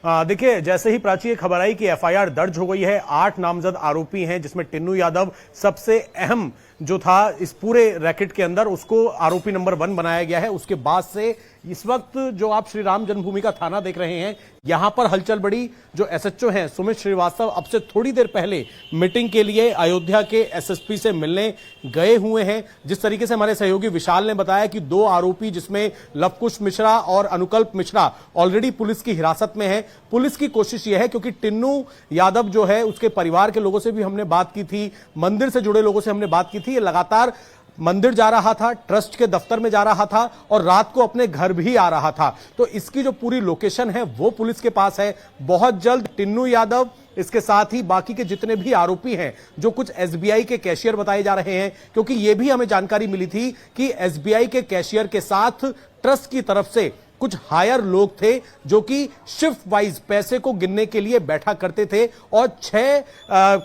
देखिए, जैसे ही प्राची खबर आई कि एफआईआर दर्ज हो गई है, 8 नामजद आरोपी हैं, जिसमें टिन्नू यादव सबसे अहम जो था इस पूरे रैकेट के अंदर, उसको आरोपी नंबर 1 बनाया गया है। उसके बाद से इस वक्त जो आप श्री राम जन्मभूमि का थाना देख रहे हैं, यहां पर हलचल बढ़ी। जो एसएचओ हैं सुमित श्रीवास्तव अब से थोड़ी देर पहले मीटिंग के लिए अयोध्या के एसएसपी से मिलने गए हुए हैं। जिस तरीके से हमारे सहयोगी विशाल ने बताया कि 2 आरोपी जिसमें लवकुश मिश्रा और अनुकल्प मिश्रा ऑलरेडी पुलिस की हिरासत में है। पुलिस की कोशिश यह है, क्योंकि टिन्नू यादव जो है उसके परिवार के लोगों से भी हमने बात की थी, मंदिर से जुड़े लोगों से हमने बात की थी, ये लगातार मंदिर जा रहा था, ट्रस्ट के दफ्तर में जा रहा था और रात को अपने घर भी आ रहा था। तो इसकी जो पूरी लोकेशन है वो पुलिस के पास है। बहुत जल्द टिन्नू यादव, इसके साथ ही बाकी के जितने भी आरोपी हैं, जो कुछ एसबीआई के कैशियर बताए जा रहे हैं, क्योंकि ये भी हमें जानकारी मिली थी कि एसबीआई के कैशियर के साथ ट्रस्ट की तरफ से कुछ हायर लोग थे जो कि शिफ्ट वाइज पैसे को गिनने के लिए बैठा करते थे और 6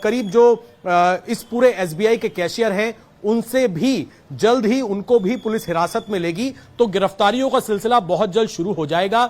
करीब जो इस पूरे एसबीआई के कैशियर हैं, उनसे भी जल्द ही उनको भी पुलिस हिरासत में लेगी। तो गिरफ्तारियों का सिलसिला बहुत जल्द शुरू हो जाएगा।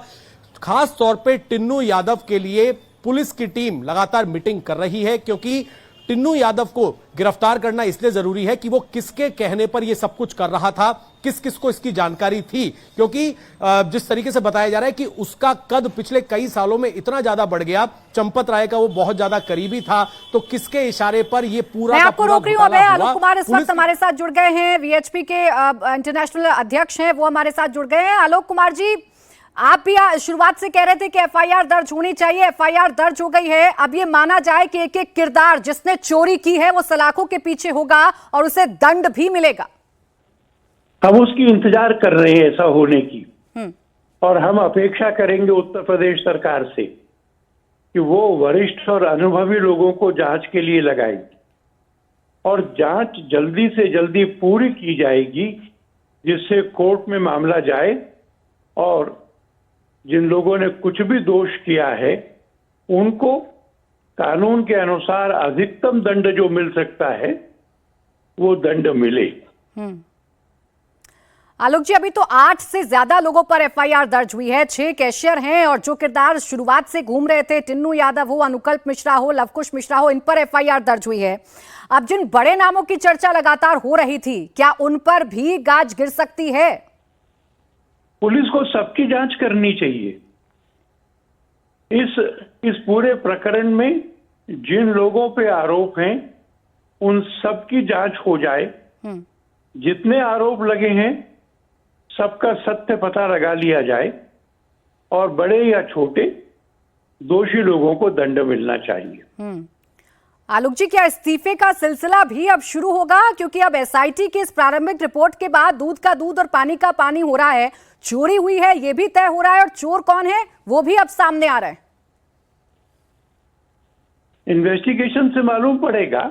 खास तौर पे टिन्नू यादव के लिए पुलिस की टीम लगातार मीटिंग कर रही है, क्योंकि टिन्नू यादव को गिरफ्तार करना इसलिए जरूरी है कि वो किसके कहने पर ये सब कुछ कर रहा था, किस किस को इसकी जानकारी थी। क्योंकि जिस तरीके से बताया जा रहा है कि उसका कद पिछले कई सालों में इतना ज्यादा बढ़ गया, चंपत राय का वो बहुत ज्यादा करीबी था, तो किसके इशारे पर ये पूरा मैं आपको रोक रही हूं। आलोक कुमार इस वक्त हमारे साथ जुड़ गए हैं, वीएचपी के इंटरनेशनल अध्यक्ष हैं, वो हमारे साथ जुड़ गए हैं। आलोक कुमार जी, आप भी शुरुआत से कह रहे थे कि एफआईआर दर्ज होनी चाहिए, एफआईआर दर्ज हो गई है। अब ये माना जाए कि एक एक किरदार जिसने चोरी की है वो सलाखों के पीछे होगा और उसे दंड भी मिलेगा। हम उसकी इंतजार कर रहे हैं ऐसा होने की, और हम अपेक्षा करेंगे उत्तर प्रदेश सरकार से कि वो वरिष्ठ और अनुभवी लोगों को जांच के लिए लगाएगी और जांच जल्दी से जल्दी पूरी की जाएगी, जिससे कोर्ट में मामला जाए और जिन लोगों ने कुछ भी दोष किया है उनको कानून के अनुसार अधिकतम दंड जो मिल सकता है वो दंड मिले। आलोक जी, अभी तो 8 से ज्यादा लोगों पर एफआईआर दर्ज हुई है, 6 कैशियर हैं और जो किरदार शुरुआत से घूम रहे थे, टिन्नू यादव हो, अनुकल्प मिश्रा हो, लवकुश मिश्रा हो, इन पर एफआईआर दर्ज हुई है। अब जिन बड़े नामों की चर्चा लगातार हो रही थी, क्या उन पर भी गाज गिर सकती है? पुलिस को सबकी जांच करनी चाहिए। इस पूरे प्रकरण में जिन लोगों पे आरोप हैं उन सब की जांच हो जाए, जितने आरोप लगे हैं सबका सत्य पता लगा लिया जाए और बड़े या छोटे दोषी लोगों को दंड मिलना चाहिए। आलोक जी, क्या इस्तीफे का सिलसिला भी अब शुरू होगा? क्योंकि अब एसआईटी की इस प्रारंभिक रिपोर्ट के बाद दूध का दूध और पानी का पानी हो रहा है। चोरी हुई है ये भी तय हो रहा है और चोर कौन है वो भी अब सामने आ रहा है। इन्वेस्टिगेशन से मालूम पड़ेगा,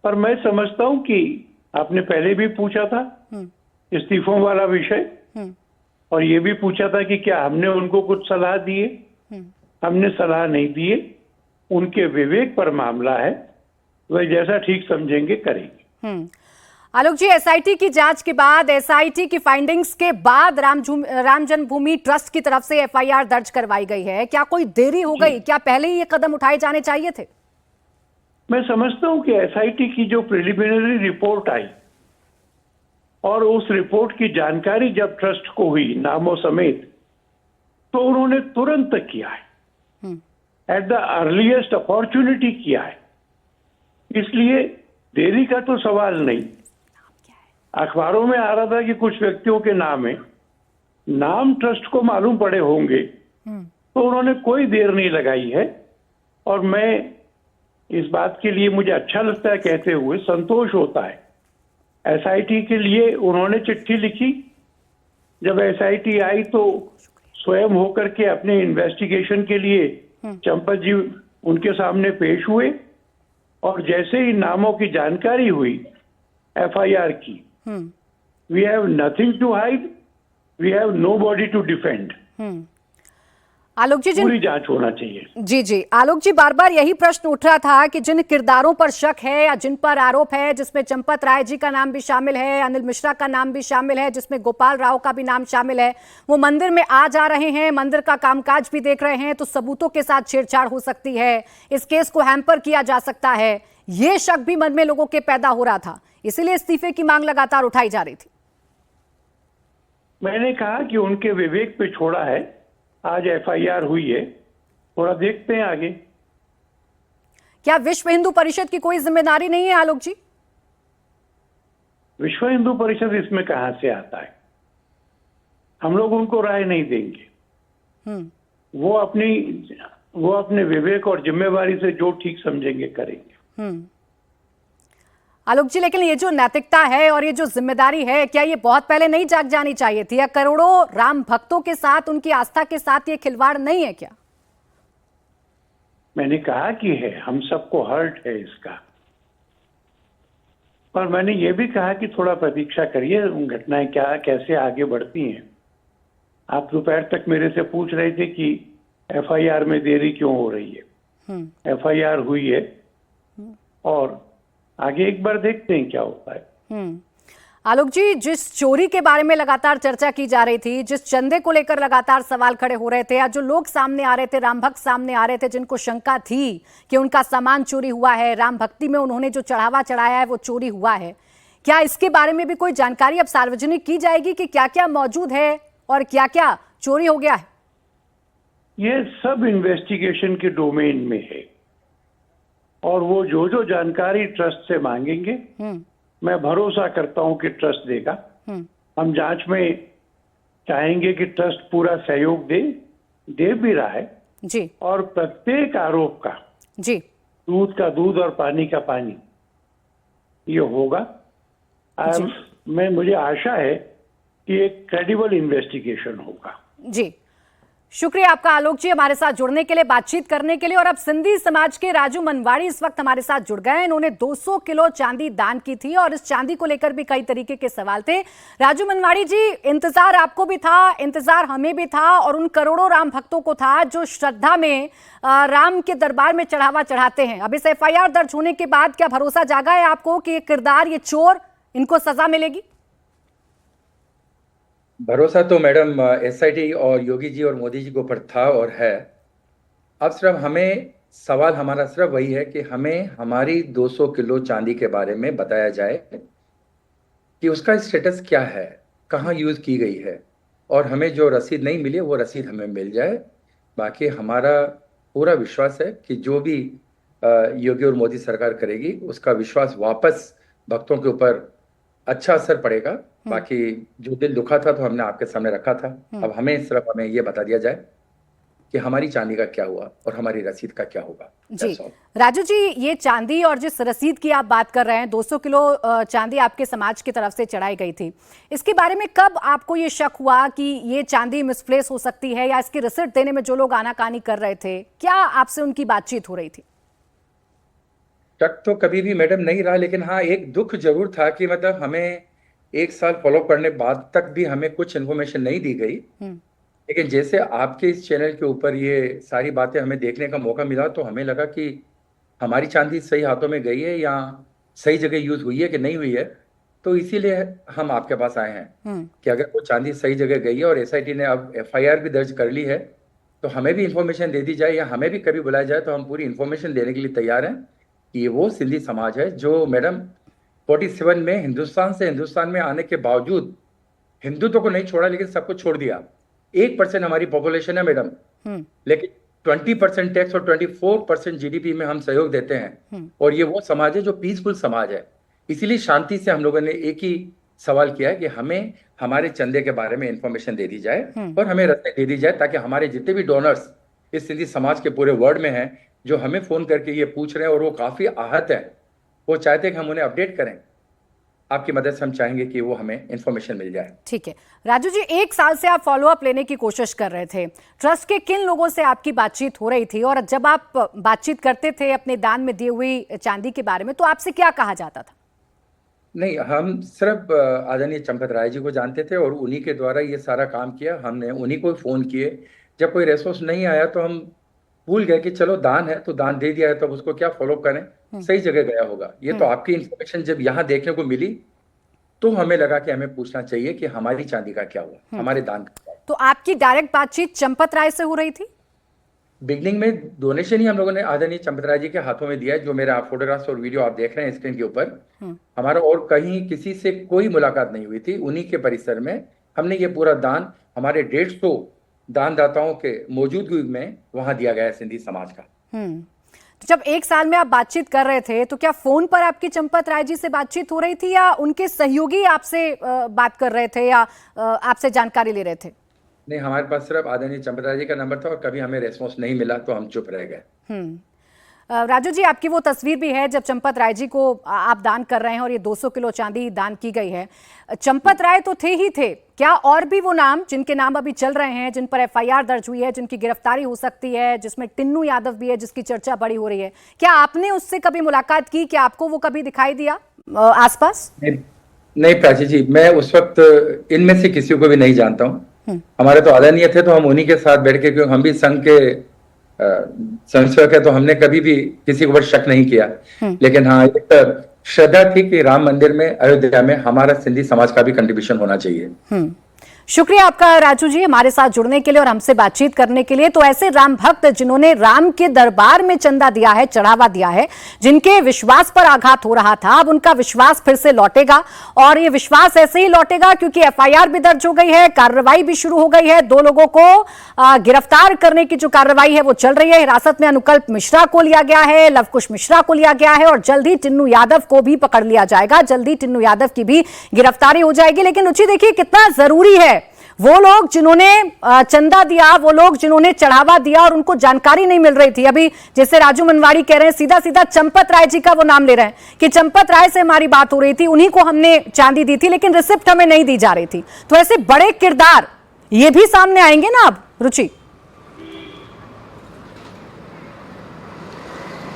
पर मैं समझता हूं कि आपने पहले भी पूछा था इस्तीफों वाला विषय, और ये भी पूछा था कि क्या हमने उनको कुछ सलाह दिए। हमने सलाह नहीं दिए, उनके विवेक पर मामला है, वह जैसा ठीक समझेंगे करेंगे। आलोक जी, एसआईटी की जांच के बाद, एसआईटी की फाइंडिंग्स के बाद राम जन्मभूमि ट्रस्ट की तरफ से एफआईआर दर्ज करवाई गई है। क्या कोई देरी हो गई? क्या पहले ही ये कदम उठाए जाने चाहिए थे? मैं समझता हूं कि एसआईटी की जो प्रिलिमिनरी रिपोर्ट आई और उस रिपोर्ट की जानकारी जब ट्रस्ट को हुई नामों समेत, तो उन्होंने तुरंत किया है, एट द अर्लीस्ट अपॉर्चुनिटी किया है। इसलिए देरी का तो सवाल नहीं। अखबारों में आ रहा था कि कुछ व्यक्तियों के नाम है, नाम ट्रस्ट को मालूम पड़े होंगे, तो उन्होंने कोई देर नहीं लगाई है। और मैं इस बात के लिए, मुझे अच्छा लगता है कहते हुए, संतोष होता है। एसआईटी के लिए उन्होंने चिट्ठी लिखी, जब एसआईटी आई तो स्वयं होकर के अपने इन्वेस्टिगेशन के लिए चंपत जी उनके सामने पेश हुए, और जैसे ही नामों की जानकारी हुई एफआईआर की, we have nothing to hide, we have nobody to defend. Alok ji, पूरी जांच होना चाहिए। जी आलोक जी, बार बार यही प्रश्न उठ रहा था कि जिन किरदारों पर शक है या जिन पर आरोप है, जिसमें चंपत राय जी का नाम भी शामिल है, अनिल मिश्रा का नाम भी शामिल है, जिसमें गोपाल राव का भी नाम शामिल है, वो मंदिर में आ जा रहे हैं, मंदिर का कामकाज भी देख रहे हैं, तो सबूतों के साथ छेड़छाड़ हो सकती है, इस केस को हैम्पर किया जा सकता है। ये शक भी मन में लोगों के पैदा हो रहा था, इसीलिए इस्तीफे की मांग लगातार उठाई जा रही थी। मैंने कहा कि उनके विवेक पे छोड़ा है, आज एफआईआर हुई है, थोड़ा देखते हैं आगे। क्या विश्व हिंदू परिषद की कोई जिम्मेदारी नहीं है आलोक जी? विश्व हिंदू परिषद इसमें कहां से आता है? हम लोग उनको राय नहीं देंगे। वो अपने विवेक और जिम्मेवारी से जो ठीक समझेंगे करेंगे। आलोक जी, लेकिन ये जो नैतिकता है और ये जो जिम्मेदारी है, क्या ये बहुत पहले नहीं जाग जानी चाहिए थी? या करोड़ों राम भक्तों के साथ, उनकी आस्था के साथ ये खिलवाड़ नहीं है क्या? मैंने कहा कि है, हम सबको हर्ट है इसका, पर मैंने ये भी कहा कि थोड़ा प्रतीक्षा करिए, घटनाएं क्या कैसे आगे बढ़ती हैं। आप दोपहर तक मेरे से पूछ रहे थे कि एफआईआर में देरी क्यों हो रही है। एफआईआर हुई है और आगे एक बार देखते हैं क्या होता है। आलोक जी, जिस चोरी के बारे में लगातार चर्चा की जा रही थी, जिस चंदे को लेकर लगातार सवाल खड़े हो रहे थे, या जो लोग सामने आ रहे थे, राम भक्त सामने आ रहे थे जिनको शंका थी कि उनका सामान चोरी हुआ है, राम भक्ति में उन्होंने जो चढ़ावा चढ़ाया है वो चोरी हुआ है, क्या इसके बारे में भी कोई जानकारी अब सार्वजनिक की जाएगी कि क्या क्या मौजूद है और क्या क्या चोरी हो गया है? ये सब इन्वेस्टिगेशन के डोमेन में है, और वो जो जानकारी ट्रस्ट से मांगेंगे, मैं भरोसा करता हूं कि ट्रस्ट देगा। हम जांच में चाहेंगे कि ट्रस्ट पूरा सहयोग दे भी रहा है जी, और प्रत्येक आरोप का जी, दूध का दूध और पानी का पानी ये होगा। मुझे आशा है कि एक क्रेडिबल इन्वेस्टिगेशन होगा। जी, शुक्रिया आपका आलोक जी, हमारे साथ जुड़ने के लिए, बातचीत करने के लिए। और अब सिंधी समाज के राजू मनवाड़ी इस वक्त हमारे साथ जुड़ गए। इन्होंने 200 किलो चांदी दान की थी और इस चांदी को लेकर भी कई तरीके के सवाल थे। राजू मनवाड़ी जी, इंतजार आपको भी था, इंतजार हमें भी था, और उन करोड़ों राम भक्तों को था जो श्रद्धा में राम के दरबार में चढ़ावा चढ़ाते हैं। अब इस एफआईआर दर्ज होने के बाद क्या भरोसा जागा है आपको कि ये किरदार, ये चोर, इनको सजा मिलेगी? भरोसा तो मैडम एसआईटी और योगी जी और मोदी जी के ऊपर था और है। अब सिर्फ हमें सवाल हमारा सिर्फ वही है कि हमें हमारी 200 किलो चांदी के बारे में बताया जाए कि उसका स्टेटस क्या है, कहाँ यूज़ की गई है, और हमें जो रसीद नहीं मिली वो रसीद हमें मिल जाए। बाकी हमारा पूरा विश्वास है कि जो भी योगी और मोदी सरकार करेगी, उसका विश्वास वापस भक्तों के ऊपर अच्छा असर पड़ेगा। बाकी जो दिल दुखा था तो हमने आपके सामने रखा था। अब हमें ये बता दिया जाए कि हमारी चांदी का क्या हुआ और हमारी रसीद का क्या होगा। जी राजू जी, ये चांदी और जिस रसीद की आप बात कर रहे हैं, 200 किलो चांदी आपके समाज की तरफ से चढ़ाई गई थी, इसके बारे में कब आपको ये शक हुआ कि ये चांदी मिसप्लेस हो सकती है, या इसकी रिसिप्ट देने में जो लोग आनाकानी कर रहे थे, क्या आपसे उनकी बातचीत हो रही थी? शक तो कभी भी मैडम नहीं रहा, लेकिन हाँ एक दुख जरूर था कि मतलब हमें 1 साल फॉलो करने बाद तक भी हमें कुछ इन्फॉर्मेशन नहीं दी गई। लेकिन जैसे आपके इस चैनल के ऊपर ये सारी बातें हमें देखने का मौका मिला तो हमें लगा कि हमारी चांदी सही हाथों में गई है या सही जगह यूज हुई है कि नहीं हुई है। तो इसीलिए हम आपके पास आए हैं कि अगर वो चांदी सही जगह गई है और एसआईटी ने अब एफआईआर भी दर्ज कर ली है तो हमें भी इंफॉर्मेशन दे दी जाए, या हमें भी कभी बुलाया जाए तो हम पूरी इंफॉर्मेशन देने के लिए तैयार हैं कि ये वो सिंधी समाज है जो मैडम 47 में हिंदुस्तान में आने के बावजूद हिंदुत्व को नहीं छोड़ा, लेकिन सबको छोड़ दिया। 1% हमारी पॉपुलेशन है मैडम, लेकिन 20% टैक्स और 24% जीडीपी में हम सहयोग देते हैं। और ये वो समाज है जो पीसफुल समाज है। इसीलिए शांति से हम लोगों ने एक ही सवाल किया है कि हमें हमारे चंदे के बारे में इंफॉर्मेशन दे दी जाए और हमें रस्ते दे दी जाए, ताकि हमारे जितने भी डोनर्स इस सिंधी समाज के पूरे वर्ल्ड में हैं, जो हमें फोन करके ये पूछ रहे हैं और वो काफी आहत है, वो चाहते हैं कि हम उन्हें अपडेट करें। आपकी मदद से हम चाहेंगे कि वो हमें इंफॉर्मेशन मिल जाए। ठीक है राजू जी, 1 साल से आप फॉलोअप लेने की कोशिश कर रहे थे, ट्रस्ट के किन लोगों से आपकी बातचीत हो रही थी, और जब आप बातचीत करते थे अपने दान में दी हुई चांदी के बारे में तो आपसे क्या कहा जाता था? नहीं, हम सिर्फ आदरणीय चंपत राय जी को जानते थे और उन्हीं के द्वारा ये सारा काम किया। हमने उन्हीं को फोन किए, जब कोई रेस्पॉन्स नहीं आया तो हम भूल गए कि चलो दान है तो दान दे दिया है, तो उसको क्या फॉलो करें, सही जगह गया होगा। ये तो आपकी इंफॉर्मेशन जब यहाँ देखने को मिली तो हमें लगा कि हमें पूछना चाहिए कि हमारी चांदी का क्या हुआ, हमारे दान का क्या हुआ। तो आपकी डायरेक्ट बातचीत चंपत राय से हो रही थी? बिगनिंग में डोनेशन ही हम लोगों ने आदरणीय चंपत राय जी के हाथों में दिया है, जो मेरा फोटोग्राफ्स और वीडियो आप देख रहे हैं स्क्रीन के ऊपर। हमारा और कहीं किसी से कोई मुलाकात नहीं हुई थी। उन्हीं के परिसर में हमने ये पूरा दान हमारे 150 दानदाताओं के मौजूदगी में वहां दिया गया है सिंधी समाज का। तो जब 1 साल में आप बातचीत कर रहे थे तो क्या फोन पर आपकी चंपत राय जी से बातचीत हो रही थी, या उनके सहयोगी आपसे बात कर रहे थे, या आपसे जानकारी ले रहे थे? नहीं, हमारे पास सिर्फ आदरणीय चंपत राय जी का नंबर था और कभी हमें रेस्पॉन्स नहीं मिला तो हम चुप रह गए। राजू जी, आपकी वो तस्वीर भी है जब चंपत राय जी को आप दान कर रहे हैं और ये 200 किलो चांदी दान की गई है। चंपत राय तो थे ही थे, क्या और भी वो नाम जिनके नाम अभी चल रहे हैं, जिन पर एफआईआर दर्ज हुई है, जिनकी गिरफ्तारी हो सकती है, जिसमें टिन्नू यादव भी है जिसकी चर्चा बड़ी हो रही है, क्या आपने उससे कभी मुलाकात की? क्या आपको वो कभी दिखाई दिया आसपास? नहीं प्राची जी, मैं उस वक्त इनमें से किसी को भी नहीं जानता हूँ। हमारे तो आदरणीय थे तो हम उन्हीं के साथ बैठ के, क्योंकि हम भी संघ के संसेवक है, तो हमने कभी भी किसी के ऊपर शक नहीं किया। लेकिन हाँ, एक श्रद्धा थी कि राम मंदिर में अयोध्या में हमारा सिंधी समाज का भी कंट्रीब्यूशन होना चाहिए। शुक्रिया आपका राजू जी, हमारे साथ जुड़ने के लिए और हमसे बातचीत करने के लिए। तो ऐसे राम भक्त जिन्होंने राम के दरबार में चंदा दिया है, चढ़ावा दिया है, जिनके विश्वास पर आघात हो रहा था, अब उनका विश्वास फिर से लौटेगा, और ये विश्वास ऐसे ही लौटेगा क्योंकि एफआईआर भी दर्ज हो गई है, कार्रवाई भी शुरू हो गई है। 2 लोगों को गिरफ्तार करने की जो कार्रवाई है वो चल रही है। हिरासत में अनुकल्प मिश्रा को लिया गया है, लवकुश मिश्रा को लिया गया है, और जल्दी टिन्नू यादव को भी पकड़ लिया जाएगा। जल्दी टिन्नू यादव की भी गिरफ्तारी हो जाएगी। लेकिन रुचि देखिए कितना जरूरी है, वो लोग जिन्होंने चंदा दिया, वो लोग जिन्होंने चढ़ावा दिया और उनको जानकारी नहीं मिल रही थी। अभी जैसे राजू मनवाड़ी कह रहे हैं, सीधा सीधा चंपत राय जी का वो नाम ले रहे हैं कि चंपत राय से हमारी बात हो रही थी, उन्हीं को हमने चांदी दी थी, लेकिन रिसिप्ट हमें नहीं दी जा रही थी। तो ऐसे बड़े किरदार ये भी सामने आएंगे ना अब रुचि?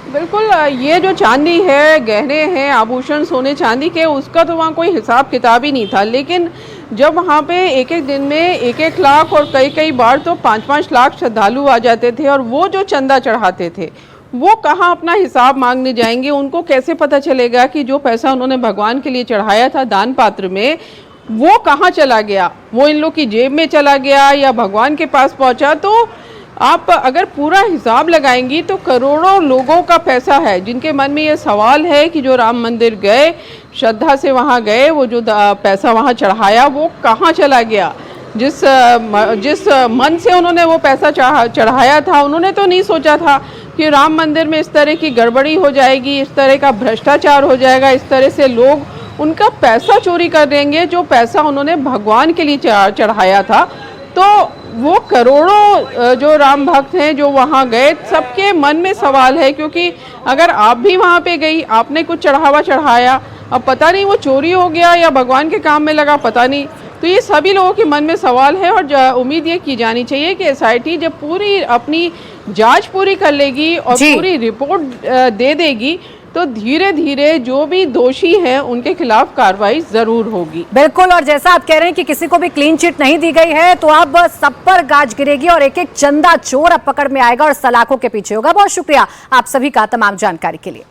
बिल्कुल, ये जो चांदी है, गहने हैं, आभूषण सोने चांदी के, उसका तो वहाँ कोई हिसाब किताब ही नहीं था। लेकिन जब वहाँ पे एक एक दिन में 1-1 लाख और कई बार तो 5-5 लाख श्रद्धालु आ जाते थे, और वो जो चंदा चढ़ाते थे वो कहाँ अपना हिसाब मांगने जाएंगे? उनको कैसे पता चलेगा कि जो पैसा उन्होंने भगवान के लिए चढ़ाया था दान पात्र में, वो कहाँ चला गया? वो इन लोग की जेब में चला गया या भगवान के पास पहुँचा? तो आप अगर पूरा हिसाब लगाएंगी तो करोड़ों लोगों का पैसा है जिनके मन में ये सवाल है कि जो राम मंदिर गए, श्रद्धा से वहाँ गए, वो जो पैसा वहाँ चढ़ाया वो कहाँ चला गया? जिस मन से उन्होंने वो पैसा चढ़ाया था, उन्होंने तो नहीं सोचा था कि राम मंदिर में इस तरह की गड़बड़ी हो जाएगी, इस तरह का भ्रष्टाचार हो जाएगा, इस तरह से लोग उनका पैसा चोरी कर देंगे जो पैसा उन्होंने भगवान के लिए चढ़ाया था। तो वो करोड़ों जो राम भक्त हैं जो वहाँ गए, सबके मन में सवाल है, क्योंकि अगर आप भी वहाँ पे गई, आपने कुछ चढ़ावा चढ़ाया, अब पता नहीं वो चोरी हो गया या भगवान के काम में लगा, पता नहीं। तो ये सभी लोगों के मन में सवाल है और उम्मीद ये की जानी चाहिए कि एसआईटी जब पूरी अपनी जांच पूरी कर लेगी और पूरी रिपोर्ट दे देगी तो धीरे धीरे जो भी दोषी हैं उनके खिलाफ कार्रवाई जरूर होगी। बिल्कुल, और जैसा आप कह रहे हैं कि किसी को भी क्लीन चिट नहीं दी गई है, तो अब सब पर गाज गिरेगी और एक एक चंदा चोर अब पकड़ में आएगा और सलाखों के पीछे होगा। बहुत शुक्रिया आप सभी का तमाम जानकारी के लिए।